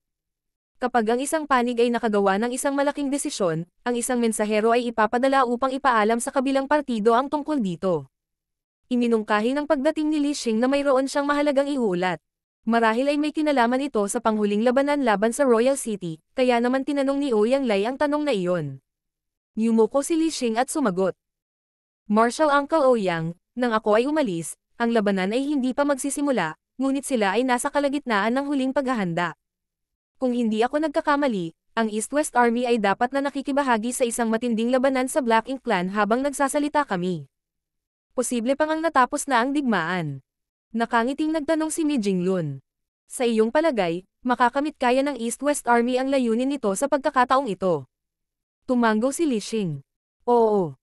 Kapag ang isang panig ay nakagawa ng isang malaking desisyon, ang isang mensahero ay ipapadala upang ipaalam sa kabilang partido ang tungkol dito. Iminungkahi ng pagdating ni Li Xing na mayroon siyang mahalagang iuulat. Marahil ay may kinalaman ito sa panghuling labanan laban sa Royal City, kaya naman tinanong ni Ouyang Lai ang tanong na iyon. Yumuko si Li Xing at sumagot. Marshal Uncle Ouyang, nang ako ay umalis, ang labanan ay hindi pa magsisimula, ngunit sila ay nasa kalagitnaan ng huling paghahanda. Kung hindi ako nagkakamali, ang East-West Army ay dapat na nakikibahagi sa isang matinding labanan sa Black Ink Clan habang nagsasalita kami. Posible pang ang natapos na ang digmaan. Nakangiting nagtanong si Mi Jinglun. Sa iyong palagay, makakamit kaya ng East-West Army ang layunin nito sa pagkakataong ito? Tumanggo si Li Xing. Oo.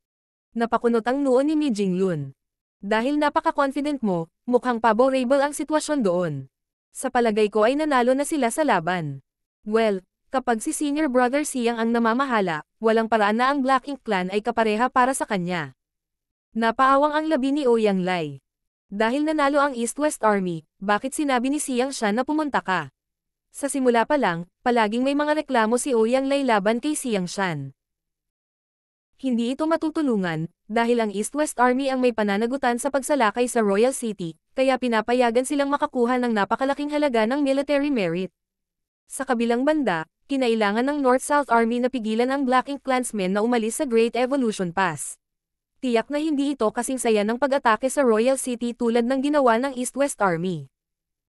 Napakunot ang noo ni Mi Jinglun. Dahil napaka-confident mo, mukhang favorable ang sitwasyon doon. Sa palagay ko ay nanalo na sila sa laban. Well, kapag si Senior Brother Siang ang namamahala, walang paraan na ang Black Ink Clan ay kapareha para sa kanya. Napaawang ang labi ni Ouyang Lai. Dahil nanalo ang East-West Army, bakit sinabi ni Siang Shan na pumunta ka? Sa simula pa lang, palaging may mga reklamo si Ouyang Lai laban kay Siang Shan. Hindi ito matutulungan, dahil ang East-West Army ang may pananagutan sa pagsalakay sa Royal City, kaya pinapayagan silang makakuha ng napakalaking halaga ng military merit. Sa kabilang banda, kinailangan ng North-South Army na pigilan ang Black Ink Clansmen na umalis sa Great Evolution Pass. Tiyak na hindi ito kasing saya ng pag-atake sa Royal City tulad ng ginawa ng East-West Army.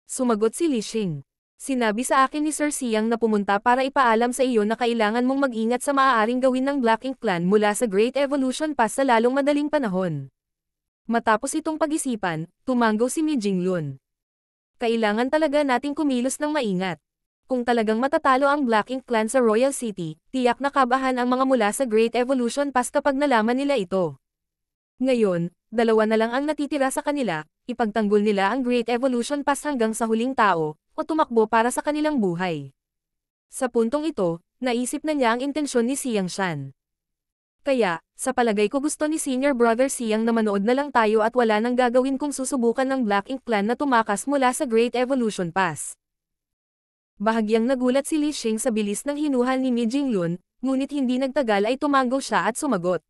Sumagot si Li Xing. Sinabi sa akin ni Sir Siang na pumunta para ipaalam sa iyo na kailangan mong mag-ingat sa maaaring gawin ng Black Ink Clan mula sa Great Evolution Pass sa lalong madaling panahon. Matapos itong pag-isipan, tumanggo si Mi Jinglun. Kailangan talaga nating kumilos ng maingat. Kung talagang matatalo ang Black Ink Clan sa Royal City, tiyak na kabahan ang mga mula sa Great Evolution Pass kapag nalaman nila ito. Ngayon, 2 na lang ang natitira sa kanila, ipagtanggol nila ang Great Evolution Pass hanggang sa huling tao, o tumakbo para sa kanilang buhay. Sa puntong ito, naisip na niya ang intensyon ni Siang Shan. Kaya, sa palagay ko gusto ni Senior Brother Siang na manood na lang tayo at wala nang gagawin kung susubukan ng Black Ink Clan na tumakas mula sa Great Evolution Pass. Bahagyang nagulat si Li Xing sa bilis ng hinuhal ni Mi Jinglun, ngunit hindi nagtagal ay tumanggo siya at sumagot.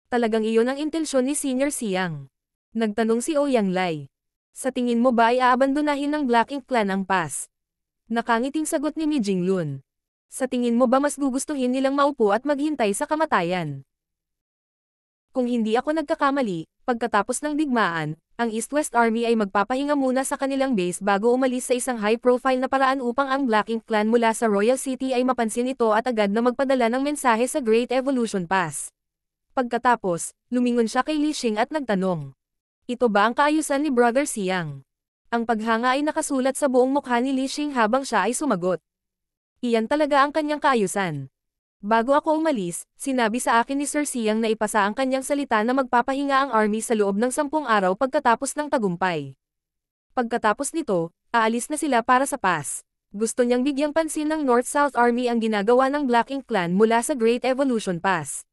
Talagang iyon ang intensyon ni Senior Siang. Nagtanong si Ouyang Lai. Sa tingin mo ba ay aabandonahin ng Black Ink Clan ang pass? Nakangiting sagot ni Mi Jinglun. Sa tingin mo ba mas gugustuhin nilang maupo at maghintay sa kamatayan? Kung hindi ako nagkakamali, pagkatapos ng digmaan, ang East-West Army ay magpapahinga muna sa kanilang base bago umalis sa isang high-profile na paraan upang ang Black Ink Clan mula sa Royal City ay mapansin ito at agad na magpadala ng mensahe sa Great Evolution Pass. Pagkatapos, lumingon siya kay Li Xing at nagtanong. Ito ba ang kaayusan ni Brother Siang? Ang paghanga ay nakasulat sa buong mukha ni Li Xing habang siya ay sumagot. Iyan talaga ang kanyang kaayusan. Bago ako umalis, sinabi sa akin ni Sir Siang na ipasa ang kanyang salita na magpapahinga ang army sa loob ng 10 araw pagkatapos ng tagumpay. Pagkatapos nito, aalis na sila para sa pass. Gusto niyang bigyang pansin ng North-South Army ang ginagawa ng Black Ink Clan mula sa Great Evolution Pass.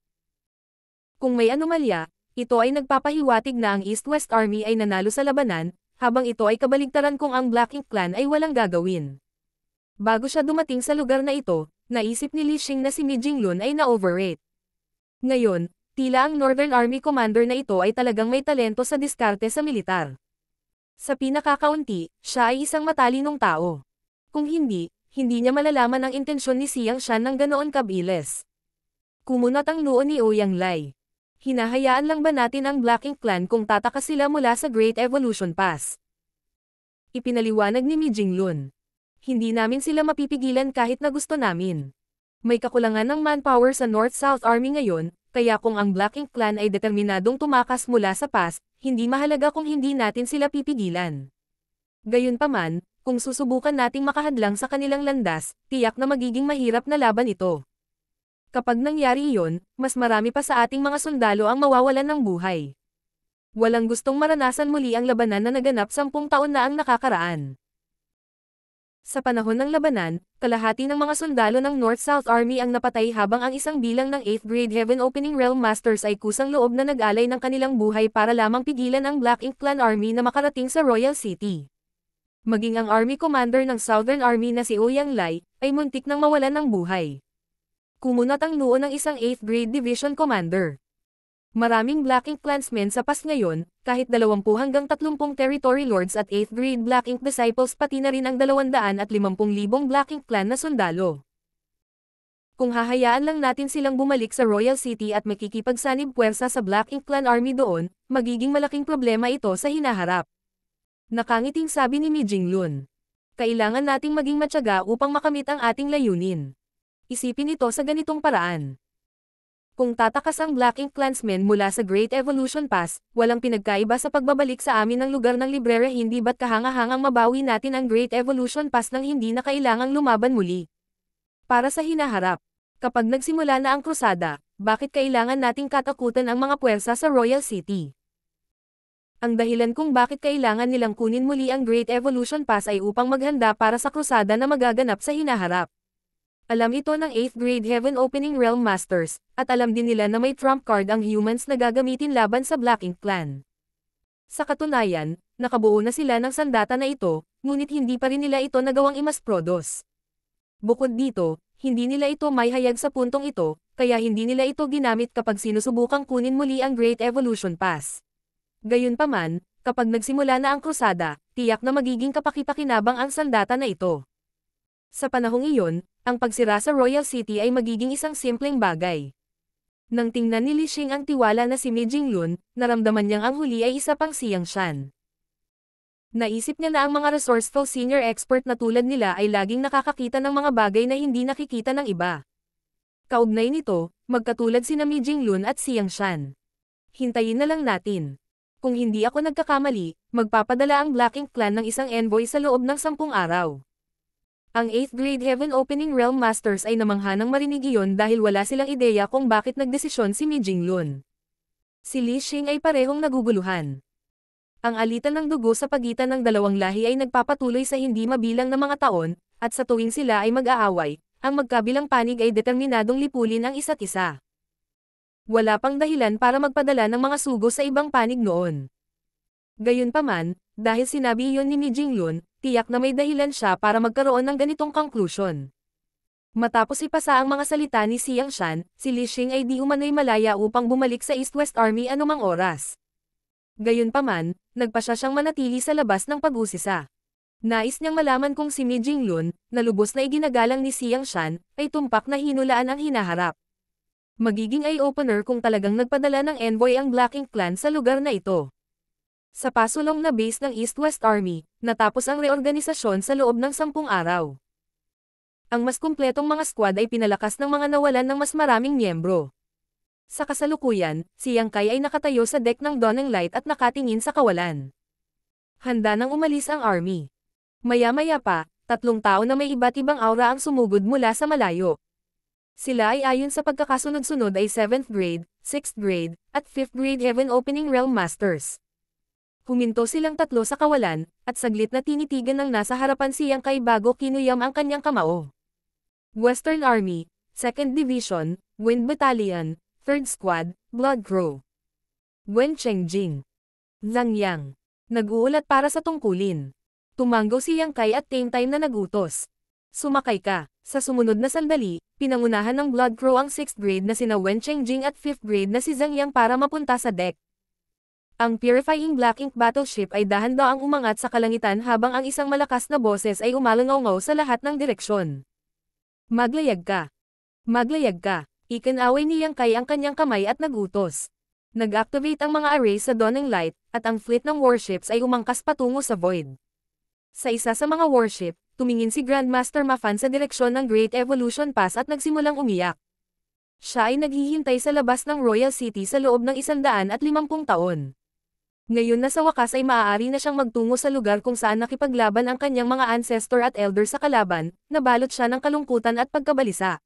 Kung may anomalya, ito ay nagpapahiwatig na ang East-West Army ay nanalo sa labanan, habang ito ay kabaligtaran kung ang Black Ink Clan ay walang gagawin. Bago siya dumating sa lugar na ito, naisip ni Li Xing na si Mi Jinglun ay na-overrate. Ngayon, tila ang Northern Army Commander na ito ay talagang may talento sa diskarte sa militar. Sa pinakakaunti, siya ay isang matalinong tao. Kung hindi, hindi niya malalaman ang intensyon ni Xiang Shan ng ganoon kabilis. Kumunat ang noo ni Ouyang Lai. Hinahayaan lang ba natin ang Black Ink Clan kung tatakas sila mula sa Great Evolution Pass? Ipinaliwanag ni Mi Jinglun. Hindi namin sila mapipigilan kahit na gusto namin. May kakulangan ng manpower sa North-South Army ngayon, kaya kung ang Black Ink Clan ay determinadong tumakas mula sa pass, hindi mahalaga kung hindi natin sila pipigilan. Gayunpaman, kung susubukan nating makahadlang sa kanilang landas, tiyak na magiging mahirap na laban ito. Kapag nangyari iyon, mas marami pa sa ating mga sundalo ang mawawalan ng buhay. Walang gustong maranasan muli ang labanan na naganap 10 taon na ang nakakaraan. Sa panahon ng labanan, kalahati ng mga sundalo ng North-South Army ang napatay habang ang isang bilang ng 8th Grade Heaven Opening Realm Masters ay kusang loob na nag-alay ng kanilang buhay para lamang pigilan ang Black Ink Clan Army na makarating sa Royal City. Maging ang Army Commander ng Southern Army na si Ouyang Lai, ay muntik nang mawalan ng buhay. Kumunat ang noo ng isang 8th Grade Division Commander. Maraming Black Ink Clansmen sa PAS ngayon, kahit 20 hanggang 30 Territory Lords at 8th Grade Black Ink Disciples pati na rin ang 250,000 Black Ink Clan na sundalo. Kung hahayaan lang natin silang bumalik sa Royal City at makikipagsanib puwersa sa Black Ink Clan Army doon, magiging malaking problema ito sa hinaharap. Nakangiting sabi ni Mi Jinglun. Kailangan nating maging matyaga upang makamit ang ating layunin. Isipin ito sa ganitong paraan. Kung tatakas ang Black Ink Clansmen mula sa Great Evolution Pass, walang pinagkaiba sa pagbabalik sa amin ng lugar ng librero, hindi ba't kahanga-hangang mabawi natin ang Great Evolution Pass nang hindi na kailangang lumaban muli. Para sa hinaharap, kapag nagsimula na ang krusada, bakit kailangan nating katakutan ang mga puwersa sa Royal City? Ang dahilan kung bakit kailangan nilang kunin muli ang Great Evolution Pass ay upang maghanda para sa krusada na magaganap sa hinaharap. Alam ito ng 8th Grade Heaven Opening Realm Masters, at alam din nila na may trump card ang humans na gagamitin laban sa Black Ink Clan. Sa katunayan, nakabuo na sila ng sandata na ito, ngunit hindi pa rin nila ito nagawang imasprodos. Bukod dito, hindi nila ito may hayag sa puntong ito, kaya hindi nila ito ginamit kapag sinusubukang kunin muli ang Great Evolution Pass. Gayunpaman, kapag nagsimula na ang krusada, tiyak na magiging kapaki-pakinabang ang sandata na ito. Sa panahong iyon, ang pagsira sa Royal City ay magiging isang simpleng bagay. Nang tingnan ni Li Xing ang tiwala na si Mi Jinglun, naramdaman niyang ang huli ay isa pang Xiang Shan. Naisip niya na ang mga resourceful senior expert na tulad nila ay laging nakakakita ng mga bagay na hindi nakikita ng iba. Kaugnay nito, magkatulad sina Mi Jinglun at Xiang Shan. Hintayin na lang natin. Kung hindi ako nagkakamali, magpapadala ang Black Ink Clan ng isang envoy sa loob ng 10 araw. Ang 8th Grade Heaven Opening Realm Masters ay namangha ng marinig iyon dahil wala silang ideya kung bakit nagdesisyon si Mi Jinglun. Si Li Xing ay parehong naguguluhan. Ang alitan ng dugo sa pagitan ng dalawang lahi ay nagpapatuloy sa hindi mabilang na mga taon, at sa tuwing sila ay mag-aaway, ang magkabilang panig ay determinadong lipulin ang isa't isa. Wala pang dahilan para magpadala ng mga sugo sa ibang panig noon. Gayunpaman, dahil sinabi iyon ni Mi Jinglun, tiyak na may dahilan siya para magkaroon ng ganitong conclusion. Matapos ipasa ang mga salita ni Xiang Shan, si Li Xing ay di umano'y malaya upang bumalik sa East-West Army anumang oras. Gayunpaman, nagpasya siyang manatili sa labas ng pag-usisa. Nais niyang malaman kung si Mi Jinglun, na lubos na iginagalang ni Xiang Shan, ay tumpak na hinulaan ang hinaharap. Magiging eye-opener kung talagang nagpadala ng envoy ang Black Ink Clan sa lugar na ito. Sa pasulong na base ng East-West Army, natapos ang reorganisasyon sa loob ng 10 araw. Ang mas kumpletong mga squad ay pinalakas ng mga nawalan ng mas maraming miyembro. Sa kasalukuyan, si Yang Kai ay nakatayo sa deck ng Dawning Light at nakatingin sa kawalan. Handa nang umalis ang army. Maya-maya pa, 3 tao na may iba't ibang aura ang sumugod mula sa malayo. Sila ay ayon sa pagkakasunod-sunod ay 7th grade, 6th grade, at 5th grade Heaven Opening Realm Masters. Huminto silang 3 sa kawalan, at saglit na tinitigan ng nasa harapan si Yang Kai bago kinuyam ang kanyang kamao. Western Army, 2nd Division, Wind Battalion, 3rd Squad, Blood Crow. Wen Chengjing. Zhang Yang. Nag-uulat para sa tungkulin. Tumanggaw si Yang Kai at same time na nagutos. Sumakay ka. Sa sumunod na sandali, pinangunahan ng Blood Crow ang 6th grade na sina Wen Chengjing at 5th grade na si Zhang Yang para mapunta sa deck. Ang Purifying Black Ink battleship ay dahan-daang umangat sa kalangitan habang ang isang malakas na boses ay umalangaw sa lahat ng direksyon. Maglayag ka! Maglayag ka! Ikinaway ni Yang Kai ang kanyang kamay at nagutos. Nag-activate ang mga array sa Dawning Light, at ang fleet ng warships ay umangkas patungo sa Void. Sa isa sa mga warship, tumingin si Grandmaster Mafan sa direksyon ng Great Evolution Pass at nagsimulang umiyak. Siya ay naghihintay sa labas ng Royal City sa loob ng 150 taon. Ngayon na sa wakas ay maaari na siyang magtungo sa lugar kung saan nakipaglaban ang kanyang mga ancestor at elder sa kalaban, nabalot siya ng kalungkutan at pagkabalisa.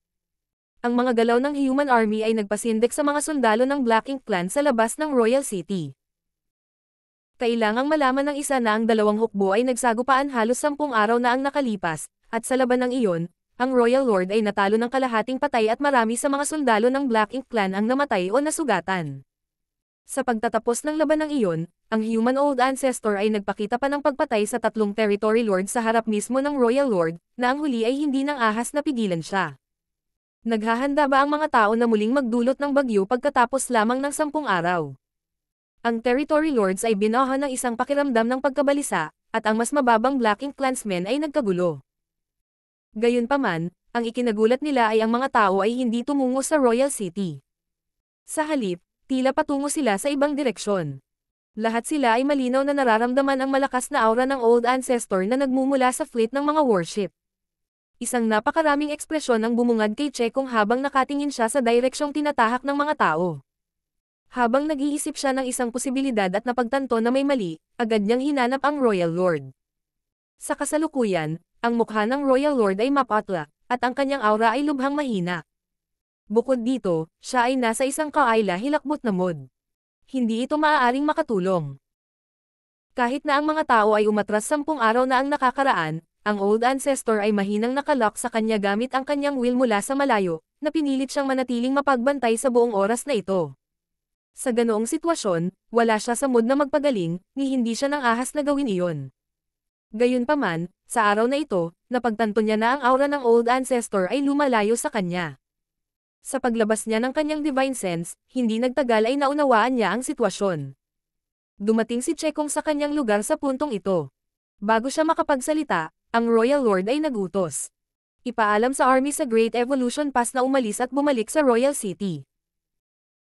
Ang mga galaw ng Human Army ay nagpasindik sa mga sundalo ng Black Ink Clan sa labas ng Royal City. Kailangang malaman ng isa na ang dalawang hukbo ay nagsagupaan halos 10 araw na ang nakalipas, at sa laban ng iyon, ang Royal Lord ay natalo ng kalahating patay at marami sa mga sundalo ng Black Ink Clan ang namatay o nasugatan. Sa pagtatapos ng laban ng iyon, ang Human Old Ancestor ay nagpakita pa ng pagpatay sa 3 Territory Lord sa harap mismo ng Royal Lord, na ang huli ay hindi nang ahas na pigilan siya. Naghahanda ba ang mga tao na muling magdulot ng bagyo pagkatapos lamang ng 10 araw? Ang Territory Lords ay binaha ng isang pakiramdam ng pagkabalisa, at ang mas mababang Black Ink Clansmen ay nagkagulo. Gayunpaman, ang ikinagulat nila ay ang mga tao ay hindi tumungo sa Royal City. Sa halip, tila patungo sila sa ibang direksyon. Lahat sila ay malinaw na nararamdaman ang malakas na aura ng Old Ancestor na nagmumula sa fleet ng mga warship. Isang napakaraming ekspresyon ang bumungad kay Chekong habang nakatingin siya sa direksyong tinatahak ng mga tao. Habang nag-iisip siya ng isang posibilidad at napagtanto na may mali, agad niyang hinanap ang Royal Lord. Sa kasalukuyan, ang mukha ng Royal Lord ay mapatla, at ang kanyang aura ay lubhang mahina. Bukod dito, siya ay nasa isang kaayla hilakbot na mod. Hindi ito maaaring makatulong. Kahit na ang mga tao ay umatras 10 araw na ang nakakaraan, ang Old Ancestor ay mahinang nakalock sa kanya gamit ang kanyang will mula sa malayo, na pinilit siyang manatiling mapagbantay sa buong oras na ito. Sa ganoong sitwasyon, wala siya sa mood na magpagaling, ni hindi siya nang ahas na gawin iyon. Gayunpaman, sa araw na ito, napagtanto niya na ang aura ng Old Ancestor ay lumalayo sa kanya. Sa paglabas niya ng kanyang Divine Sense, hindi nagtagal ay naunawaan niya ang sitwasyon. Dumating si Chekong sa kanyang lugar sa puntong ito. Bago siya makapagsalita, ang Royal Lord ay nagutos. Ipaalam sa army sa Great Evolution Pass na umalis at bumalik sa Royal City.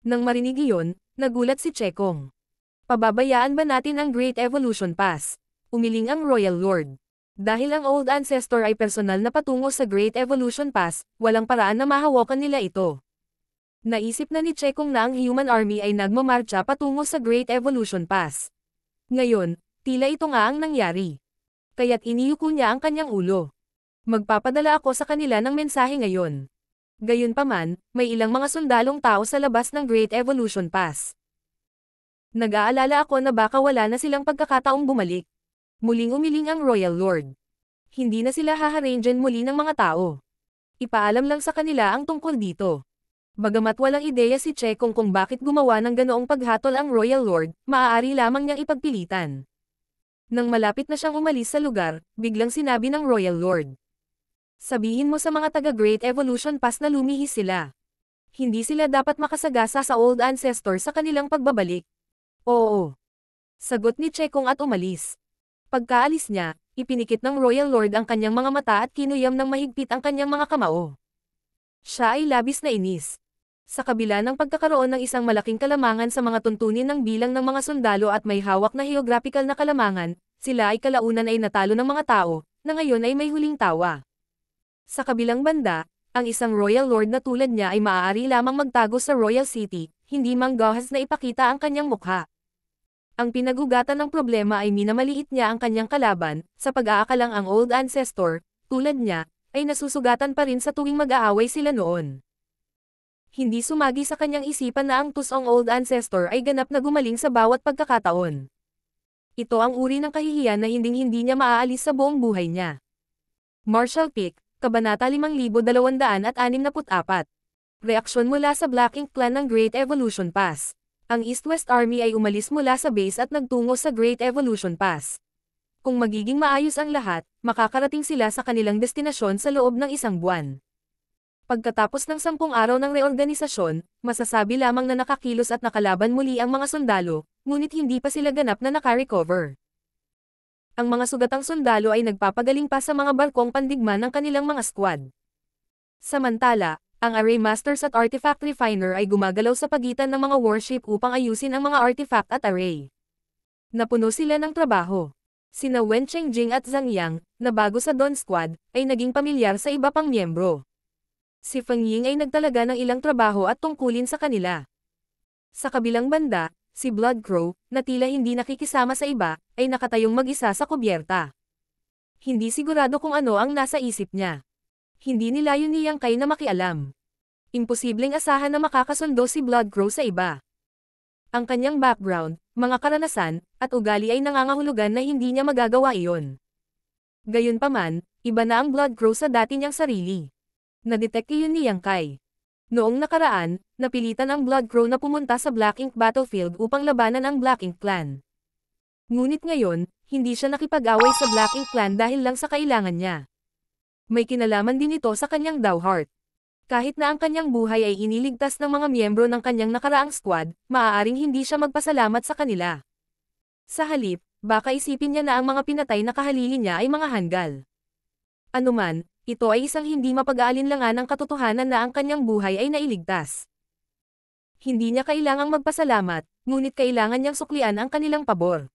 Nang marinig iyon, nagulat si Chekong. Pababayaan ba natin ang Great Evolution Pass? Umiling ang Royal Lord. Dahil ang Old Ancestor ay personal na patungo sa Great Evolution Pass, walang paraan na mahawakan nila ito. Naisip na ni Chekong na ang Human Army ay nagmamarcha patungo sa Great Evolution Pass. Ngayon, tila ito nga ang nangyari. Kaya't iniyuko niya ang kanyang ulo. Magpapadala ako sa kanila ng mensahe ngayon. Gayunpaman, may ilang mga sundalong tao sa labas ng Great Evolution Pass. Nag-aalala ako na baka wala na silang pagkakataong bumalik. Muling umiling ang Royal Lord. Hindi na sila haharangan muli ng mga tao. Ipaalam lang sa kanila ang tungkol dito. Bagamat walang ideya si Chekong kung bakit gumawa ng ganoong paghatol ang Royal Lord, maaari lamang niyang ipagpilitan. Nang malapit na siyang umalis sa lugar, biglang sinabi ng Royal Lord. Sabihin mo sa mga taga-Great Evolution Pass na lumihis sila. Hindi sila dapat makasagasa sa Old Ancestor sa kanilang pagbabalik. Oo. Sagot ni Chekong at umalis. Pagkaalis niya, ipinikit ng Royal Lord ang kanyang mga mata at kinuyam ng mahigpit ang kanyang mga kamao. Siya ay labis na inis. Sa kabila ng pagkakaroon ng isang malaking kalamangan sa mga tuntunin ng bilang ng mga sundalo at may hawak na geographical na kalamangan, sila ay kalaunan ay natalo ng mga tao, na ngayon ay may huling tawa. Sa kabilang banda, ang isang Royal Lord na tulad niya ay maaari lamang magtago sa Royal City, hindi manggahas na ipakita ang kanyang mukha. Ang pinagugatan ng problema ay minamaliit niya ang kanyang kalaban, sa pag-aakalang ang Old Ancestor, tulad niya, ay nasusugatan pa rin sa tuwing mag-aaway sila noon. Hindi sumagi sa kanyang isipan na ang tusong Old Ancestor ay ganap na gumaling sa bawat pagkakataon. Ito ang uri ng kahihiyan na hinding-hindi niya maaalis sa buong buhay niya. Marshall Pick, Kabanata 5264. Reaksyon mula sa Black Ink Clan ng Great Evolution Pass. Ang East-West Army ay umalis mula sa base at nagtungo sa Great Evolution Pass. Kung magiging maayos ang lahat, makakarating sila sa kanilang destinasyon sa loob ng 1 buwan. Pagkatapos ng 10 araw ng reorganisasyon, masasabi lamang na nakakilos at nakalaban muli ang mga sundalo, ngunit hindi pa sila ganap na naka-recover. Ang mga sugatang sundalo ay nagpapagaling pa sa mga barkong pandigma ng kanilang mga squad. Samantala, ang Array Masters at Artifact Refiner ay gumagalaw sa pagitan ng mga warship upang ayusin ang mga artifact at array. Napuno sila ng trabaho. Sina Wen Chengjing at Zhang Yang, na bago sa Dawn Squad, ay naging pamilyar sa iba pang miyembro. Si Feng Ying ay nagtalaga ng ilang trabaho at tungkulin sa kanila. Sa kabilang banda, si Blood Crow, na tila hindi nakikisama sa iba, ay nakatayong mag-isa sa kubyerta. Hindi sigurado kung ano ang nasa isip niya. Hindi nilayon ni Yang Kai na makialam. Imposibleng asahan na makakasundo si Blood Crow sa iba. Ang kanyang background, mga karanasan, at ugali ay nangangahulugan na hindi niya magagawa iyon. Gayunpaman, iba na ang Blood Crow sa dati niyang sarili. Nadetect iyon ni Yang Kai. Noong nakaraan, napilitan ang Blood Crow na pumunta sa Black Ink Battlefield upang labanan ang Black Ink Clan. Ngunit ngayon, hindi siya nakipag-away sa Black Ink Clan dahil lang sa kailangan niya. May kinalaman din ito sa kanyang Dowheart. Kahit na ang kanyang buhay ay iniligtas ng mga miyembro ng kanyang nakaraang squad, maaaring hindi siya magpasalamat sa kanila. Sa halip, baka isipin niya na ang mga pinatay na kahalili niya ay mga hanggal. Anuman, ito ay isang hindi mapag-aalinlangan ng katotohanan na ang kanyang buhay ay nailigtas. Hindi niya kailangang magpasalamat, ngunit kailangan niyang suklian ang kanilang pabor.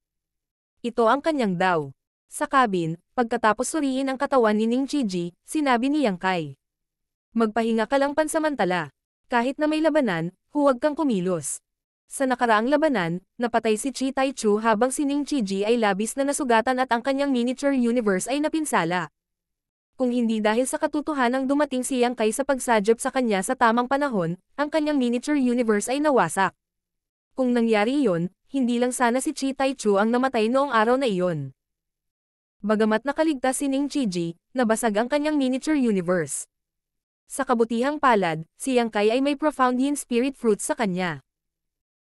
Ito ang kanyang daw. Sa cabin, pagkatapos suriin ang katawan ni Ning Chiji, sinabi ni Yang Kai. Magpahinga ka lang pansamantala. Kahit na may labanan, huwag kang kumilos. Sa nakaraang labanan, napatay si Chi Taichu habang si Ning Chiji ay labis na nasugatan at ang kanyang miniature universe ay napinsala. Kung hindi dahil sa katotohanang dumating si Yang Kai sa pagsadyap sa kanya sa tamang panahon, ang kanyang miniature universe ay nawasak. Kung nangyari iyon, hindi lang sana si Chi Taichu ang namatay noong araw na iyon. Bagamat nakaligtas si Ning Chiji, nabasag ang kanyang miniature universe. Sa kabutihang palad, si Yang Kai ay may profound yin spirit fruits sa kanya.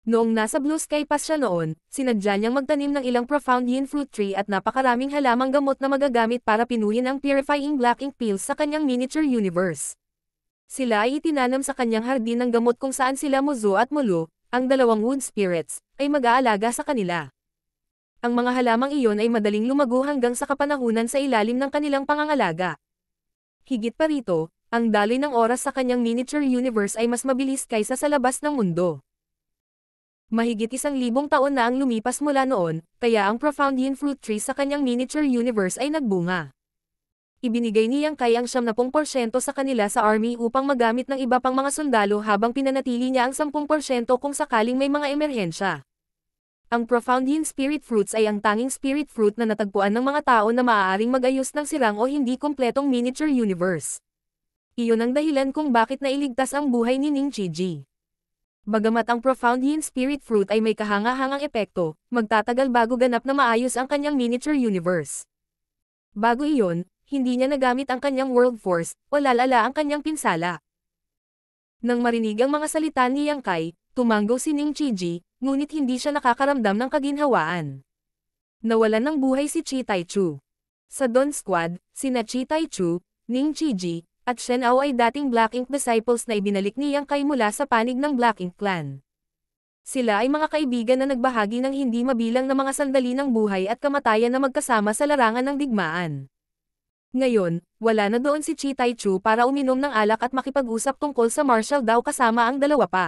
Noong nasa Blue Sky Pass siya noon, sinadya niyang magtanim ng ilang profound yin fruit tree at napakaraming halamang gamot na magagamit para pinuhin ang purifying black ink pills sa kanyang miniature universe. Sila ay itinanam sa kanyang hardin ng gamot kung saan sila Muzo at Mulu, ang dalawang wood spirits, ay mag-aalaga sa kanila. Ang mga halamang iyon ay madaling lumago hanggang sa kapanahunan sa ilalim ng kanilang pangangalaga. Higit pa rito, ang daloy ng oras sa kanyang miniature universe ay mas mabilis kaysa sa labas ng mundo. Mahigit 1,000 taon na ang lumipas mula noon, kaya ang profound yin fruit tree sa kanyang miniature universe ay nagbunga. Ibinigay ni Yang Kai ang 70% sa kanila sa army upang magamit ng iba pang mga sundalo habang pinanatili niya ang 10% kung sakaling may mga emerhensya. Ang profound yin spirit fruits ay ang tanging spirit fruit na natagpuan ng mga tao na maaaring mag-ayos ng sirang o hindi kumpletong miniature universe. Iyon ang dahilan kung bakit nailigtas ang buhay ni Ning Chiji. Bagamat ang profound yin spirit fruit ay may kahanga-hangang epekto, magtatagal bago ganap na maayos ang kanyang miniature universe. Bago iyon, hindi niya nagamit ang kanyang world force, o lalala ang kanyang pinsala. Nang marinig ang mga salita ni Yang Kai, tumanggaw si Ning Chiji, ngunit hindi siya nakakaramdam ng kaginhawaan. Nawalan ng buhay si Chi Taichu. Sa Dawn Squad, sina Chi Taichu, Ning Chiji, at Shen Ao ay dating Black Ink disciples na ibinalik ni Yang Kai mula sa panig ng Black Ink Clan. Sila ay mga kaibigan na nagbahagi ng hindi mabilang na mga sandali ng buhay at kamatayan na magkasama sa larangan ng digmaan. Ngayon, wala na doon si Chi Taichu para uminom ng alak at makipag-usap tungkol sa martial daw kasama ang dalawa pa.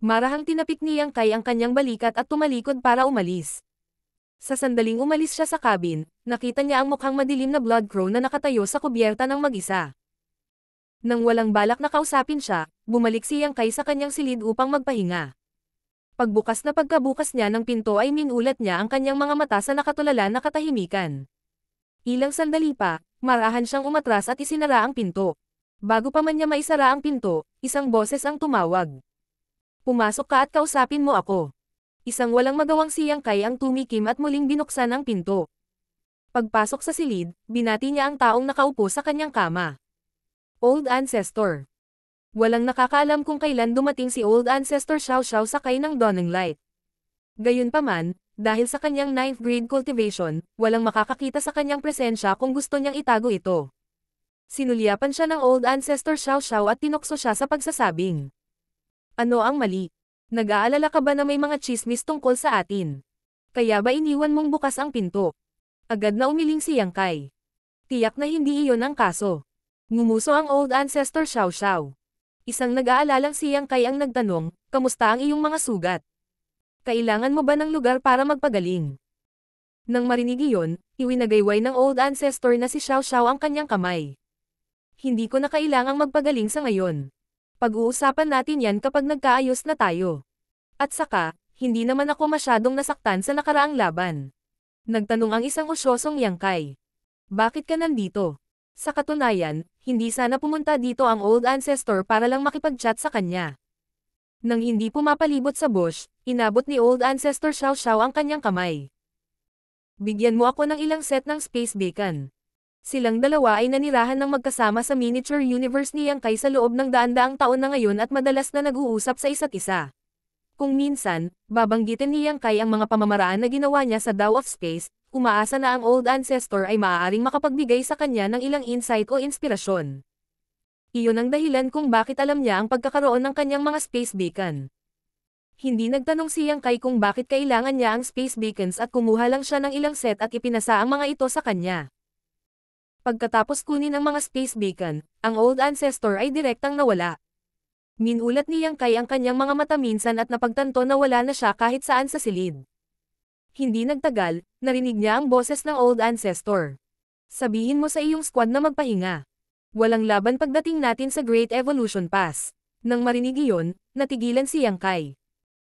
Marahang tinapik ni Yang Kai ang kanyang balikat at tumalikod para umalis. Sa sandaling umalis siya sa cabin, nakita niya ang mukhang madilim na Blood Crow na nakatayo sa kubyerta ng mag-isa. Nang walang balak na kausapin siya, bumalik si Yang Kai sa kanyang silid upang magpahinga. Pagbukas na pagkabukas niya ng pinto ay minulat niya ang kanyang mga mata sa nakatulala na katahimikan. Ilang sandali pa, marahan siyang umatras at isinara ang pinto. Bago pa man niya maisara ang pinto, isang boses ang tumawag. Pumasok ka at kausapin mo ako. Isang walang magawang si Yang Kai ang tumikim at muling binuksan ang pinto. Pagpasok sa silid, binati niya ang taong nakaupo sa kanyang kama. Old Ancestor. Walang nakakaalam kung kailan dumating si Old Ancestor Xiao Xiao sakay ng Dawning Light. Gayunpaman, dahil sa kanyang 9th grade cultivation, walang makakakita sa kanyang presensya kung gusto niyang itago ito. Sinulyapan siya ng Old Ancestor Xiao Xiao at tinukso siya sa pagsasabing. Ano ang mali? Nag-aalala ka ba na may mga tsismis tungkol sa atin? Kaya ba iniwan mong bukas ang pinto? Agad na umiling si Yang Kai. Tiyak na hindi iyon ang kaso. Ngumuso ang old ancestor Xiao Xiao. Isang nag-aalalang si Yang Kai ang nagtanong, kamusta ang iyong mga sugat? Kailangan mo ba ng lugar para magpagaling? Nang marinig iyon, iwinagayway ng old ancestor na si Xiao Xiao ang kanyang kamay. Hindi ko na kailangang magpagaling sa ngayon. Pag-uusapan natin yan kapag nagkaayos na tayo. At saka, hindi naman ako masyadong nasaktan sa nakaraang laban. Nagtanong ang isang usyosong Yang Kai. Bakit ka nandito? Sa katunayan, hindi sana pumunta dito ang old ancestor para lang makipag-chat sa kanya. Nang hindi pumapalibot sa bush, inabot ni old ancestor Xiao Xiao ang kanyang kamay. Bigyan mo ako ng ilang set ng space beacon. Silang dalawa ay nanirahan ng magkasama sa miniature universe ni Yang Kai sa loob ng daan-daang taon na ngayon at madalas na nag-uusap sa isa't isa. Kung minsan, babanggitin ni Yang Kai ang mga pamamaraan na ginawa niya sa Dao of Space, umaasa na ang old ancestor ay maaaring makapagbigay sa kanya ng ilang insight o inspirasyon. Iyon ang dahilan kung bakit alam niya ang pagkakaroon ng kanyang mga space beacon. Hindi nagtanong si Yang Kai kung bakit kailangan niya ang space beacons at kumuha lang siya ng ilang set at ipinasa ang mga ito sa kanya. Pagkatapos kunin ang mga space beacon, ang old ancestor ay direktang nawala. Minulat ni Yang Kai ang kanyang mga mata minsan at napagtanto na wala na siya kahit saan sa silid. Hindi nagtagal, narinig niya ang boses ng old ancestor. Sabihin mo sa iyong squad na magpahinga. Walang laban pagdating natin sa Great Evolution Pass. Nang marinig iyon, natigilan si Yang Kai.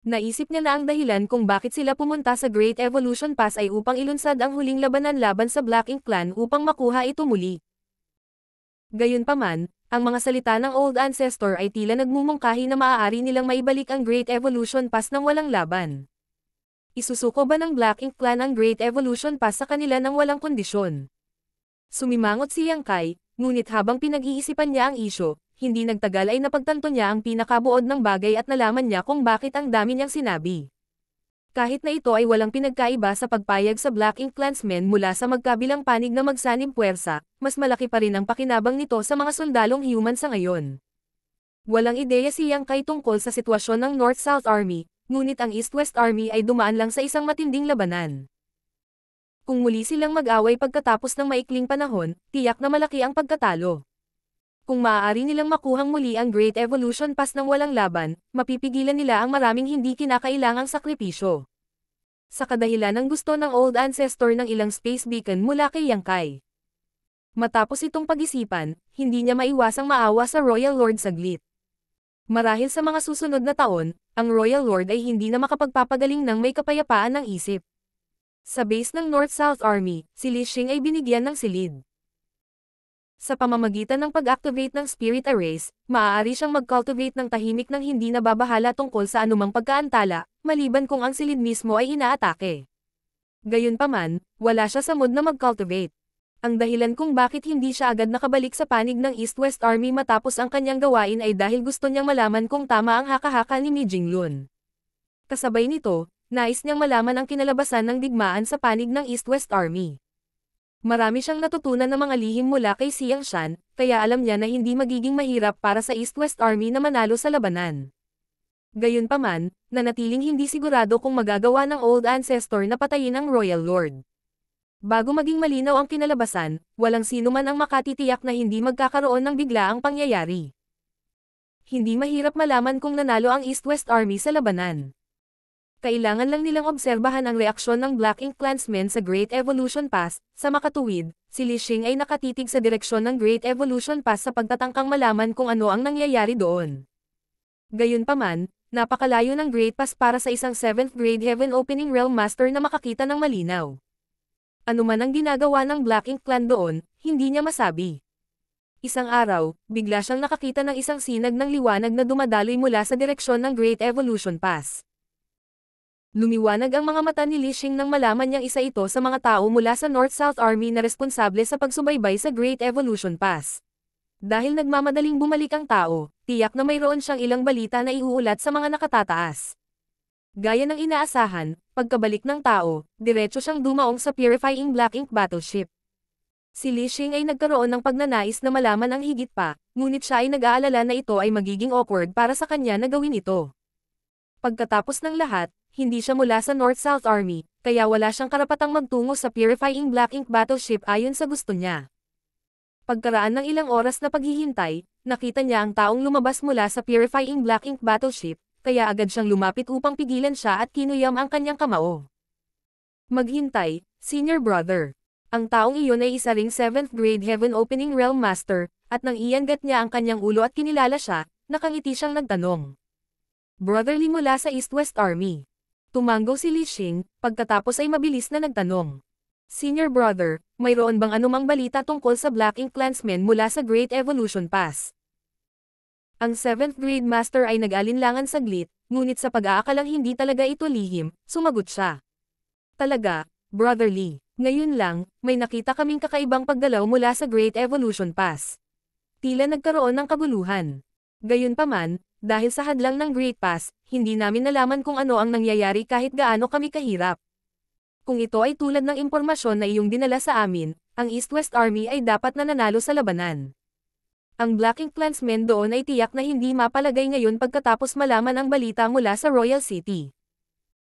Naisip niya na ang dahilan kung bakit sila pumunta sa Great Evolution Pass ay upang ilunsad ang huling labanan laban sa Black Ink Clan upang makuha ito muli. Gayunpaman, ang mga salita ng old ancestor ay tila nagmumungkahi na maaari nilang maibalik ang Great Evolution Pass nang walang laban. Isusuko ba ng Black Ink Clan ang Great Evolution Pass sa kanila nang walang kondisyon? Sumimangot si Yang Kai, ngunit habang pinag-iisipan niya ang isyo, hindi nagtagal ay napagtanto niya ang pinakabuod ng bagay at nalaman niya kung bakit ang dami niyang sinabi. Kahit na ito ay walang pinagkaiba sa pagpayag sa Black Ink Clansmen mula sa magkabilang panig na magsanib puwersa, mas malaki pa rin ang pakinabang nito sa mga sundalong human sa ngayon. Walang ideya si Yang Kai tungkol sa sitwasyon ng North-South Army, ngunit ang East-West Army ay dumaan lang sa isang matinding labanan. Kung muli silang mag-away pagkatapos ng maikling panahon, tiyak na malaki ang pagkatalo. Kung maaari nilang makuhang muli ang Great Evolution Pass ng walang laban, mapipigilan nila ang maraming hindi kinakailangang sakripisyo. Sa kadahilan ng gusto ng old ancestor ng ilang space beacon mula kay Yang Kai. Matapos itong pag-isipan, hindi niya maiwasang maawa sa Royal Lord saglit. Marahil sa mga susunod na taon, ang Royal Lord ay hindi na makapagpapagaling ng may kapayapaan ng isip. Sa base ng North-South Army, si Li Xing ay binigyan ng silid. Sa pamamagitan ng pag-activate ng Spirit Arrays, maaari siyang mag-cultivate ng tahimik nang hindi nababahala tungkol sa anumang pagkaantala, maliban kung ang silid mismo ay inaatake. Gayunpaman, wala siya sa mood na mag-cultivate. Ang dahilan kung bakit hindi siya agad nakabalik sa panig ng East-West Army matapos ang kanyang gawain ay dahil gusto niyang malaman kung tama ang haka-haka ni Mi Jinglun. Kasabay nito, nais niyang malaman ang kinalabasan ng digmaan sa panig ng East-West Army. Marami siyang natutunan ng mga lihim mula kay Xiang Shan, kaya alam niya na hindi magiging mahirap para sa East-West Army na manalo sa labanan. Gayunpaman, nanatiling hindi sigurado kung magagawa ng old ancestor na patayin ang Royal Lord. Bago maging malinaw ang kinalabasan, walang sino man ang makatitiyak na hindi magkakaroon ng biglaang pangyayari. Hindi mahirap malaman kung nanalo ang East-West Army sa labanan. Kailangan lang nilang obserbahan ang reaksyon ng Black Ink Clansmen sa Great Evolution Pass. Sa makatuwid, si Li Xing ay nakatitig sa direksyon ng Great Evolution Pass sa pagtatangkang malaman kung ano ang nangyayari doon. Gayunpaman, napakalayo ng Great Pass para sa isang 7th grade Heaven Opening Realm Master na makakita ng malinaw. Ano man ang ginagawa ng Black Ink Clan doon, hindi niya masabi. Isang araw, bigla siyang nakakita ng isang sinag ng liwanag na dumadaloy mula sa direksyon ng Great Evolution Pass. Lumiwanag ang mga mata ni Li Xing nang malaman niyang isa ito sa mga tao mula sa North-South Army na responsable sa pagsubaybay sa Great Evolution Pass. Dahil nagmamadaling bumalik ang tao, tiyak na mayroon siyang ilang balita na iuulat sa mga nakatataas. Gaya ng inaasahan, pagkabalik ng tao, diretso siyang dumaong sa Purifying Black Ink Battleship. Si Li Xing ay nagkaroon ng pagnanais na malaman ang higit pa, ngunit siya ay nag-aalala na ito ay magiging awkward para sa kanya na gawin ito. Pagkatapos ng lahat, hindi siya mula sa North-South Army, kaya wala siyang karapatang magtungo sa Purifying Black Ink battleship ayon sa gusto niya. Pagkaraan ng ilang oras na paghihintay, nakita niya ang taong lumabas mula sa Purifying Black Ink battleship, kaya agad siyang lumapit upang pigilan siya at kinuyam ang kanyang kamao. Maghintay, Senior Brother. Ang taong iyon ay isa ring 7th grade Heaven Opening Realm Master, at nang iangat niya ang kanyang ulo at kinilala siya, nakangiti siyang nagtanong. Brotherly mula sa East-West Army. Tumango si Li Xing, pagkatapos ay mabilis na nagtanong. Senior Brother, mayroon bang anumang balita tungkol sa Black Ink Clansmen mula sa Great Evolution Pass? Ang 7th grade master ay nag-alinlangan saglit, ngunit sa pag-aakalang hindi talaga ito lihim, sumagot siya. Talaga, Brother Lee, ngayon lang, may nakita kaming kakaibang pagdalaw mula sa Great Evolution Pass. Tila nagkaroon ng kabuluhan. Gayunpaman, dahil sa hadlang ng Great Pass, hindi namin nalaman kung ano ang nangyayari kahit gaano kami kahirap. Kung ito ay tulad ng impormasyon na iyong dinala sa amin, ang East-West Army ay dapat na nanalo sa labanan. Ang Black Ink Clansmen doon ay tiyak na hindi mapalagay ngayon pagkatapos malaman ang balita mula sa Royal City.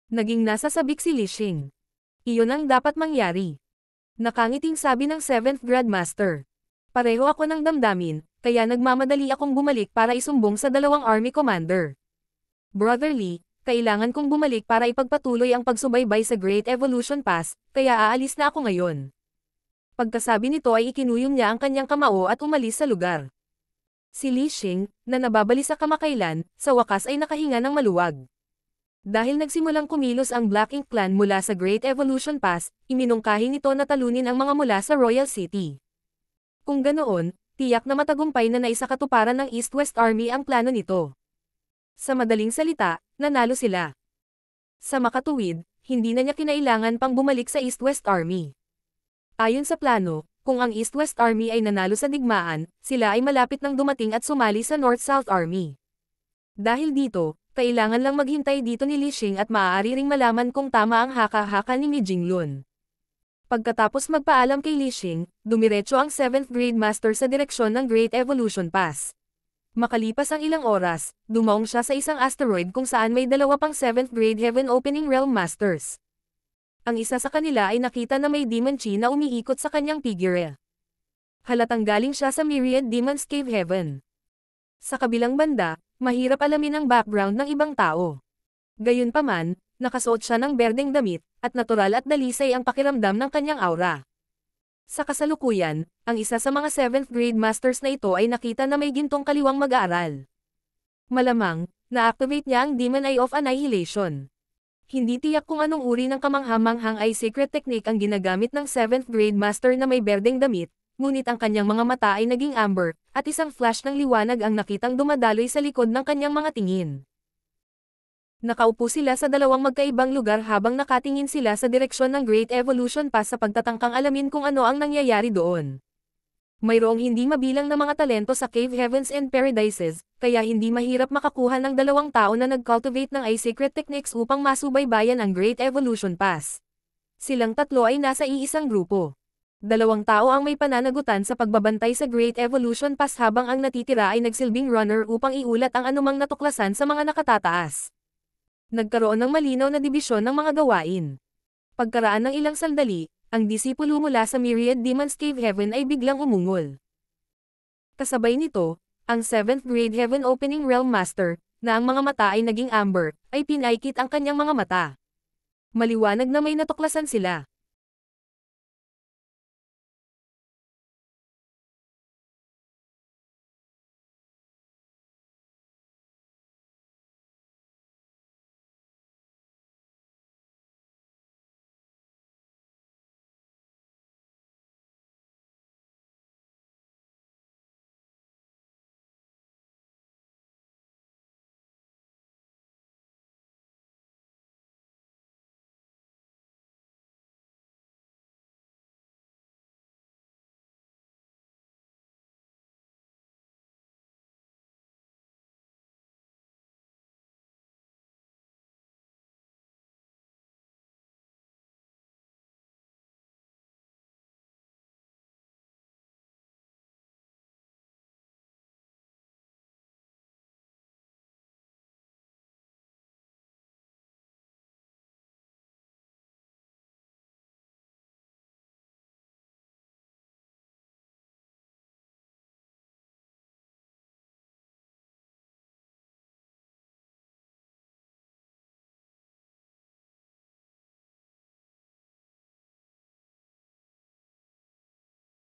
Naging nasasabik si Li Xing. Iyon ang dapat mangyari. Nakangiting sabi ng 7th Grandmaster. Pareho ako ng damdamin, kaya nagmamadali akong bumalik para isumbong sa dalawang army commander. Brother Lee, kailangan kong bumalik para ipagpatuloy ang pagsubaybay sa Great Evolution Pass, kaya aalis na ako ngayon. Pagkasabi nito ay ikinuyom niya ang kanyang kamao at umalis sa lugar. Si Li Xing, na nababalisa kamakailan, sa wakas ay nakahinga ng maluwag. Dahil nagsimulang kumilos ang Black Ink Clan mula sa Great Evolution Pass, iminungkahi nito na talunin ang mga mula sa Royal City. Kung ganoon, tiyak na matagumpay na naisakatuparan ng East-West Army ang plano nito. Sa madaling salita, nanalo sila. Sa makatuwid, hindi na niya kinailangan pang bumalik sa East-West Army. Ayon sa plano, kung ang East-West Army ay nanalo sa digmaan, sila ay malapit nang dumating at sumali sa North-South Army. Dahil dito, kailangan lang maghintay dito ni Li Xing at maaari ring malaman kung tama ang haka-haka ni Mi Jinglun. Pagkatapos magpaalam kay Li Xing, dumiretso ang 7th grade master sa direksyon ng Great Evolution Pass. Makalipas ang ilang oras, dumaong siya sa isang asteroid kung saan may dalawa pang 7th grade Heaven Opening Realm Masters. Ang isa sa kanila ay nakita na may Demon Chi na umiikot sa kanyang figure. Halatang galing siya sa Myriad Demon's Cave Heaven. Sa kabilang banda, mahirap alamin ang background ng ibang tao. Gayunpaman, nakasuot siya ng berdeng damit, at natural at dalisay ang pakiramdam ng kanyang aura. Sa kasalukuyan, ang isa sa mga 7th grade masters na ito ay nakita na may gintong kaliwang mag-aaral. Malamang, na-activate niya ang Demon Eye of Annihilation. Hindi tiyak kung anong uri ng kamangha-manghang eye secret technique ang ginagamit ng 7th grade master na may berdeng damit, ngunit ang kanyang mga mata ay naging amber, at isang flash ng liwanag ang nakitang dumadaloy sa likod ng kanyang mga tingin. Nakaupo sila sa dalawang magkaibang lugar habang nakatingin sila sa direksyon ng Great Evolution Pass sa pagtatangkang alamin kung ano ang nangyayari doon. Mayroong hindi mabilang na mga talento sa Cave Heavens and Paradises, kaya hindi mahirap makakuha ng dalawang tao na nag-cultivate ng eye secret techniques upang masubaybayan ang Great Evolution Pass. Silang tatlo ay nasa iisang grupo. Dalawang tao ang may pananagutan sa pagbabantay sa Great Evolution Pass habang ang natitira ay nagsilbing runner upang iulat ang anumang natuklasan sa mga nakatataas. Nagkaroon ng malinaw na dibisyon ng mga gawain. Pagkaraan ng ilang sandali, ang disipulo mula sa Myriad Demon's Cave Heaven ay biglang umungol. Kasabay nito, ang 7th grade Heaven Opening Realm Master, na ang mga mata ay naging amber, ay pinaikit ang kanyang mga mata. Maliwanag na may natuklasan sila.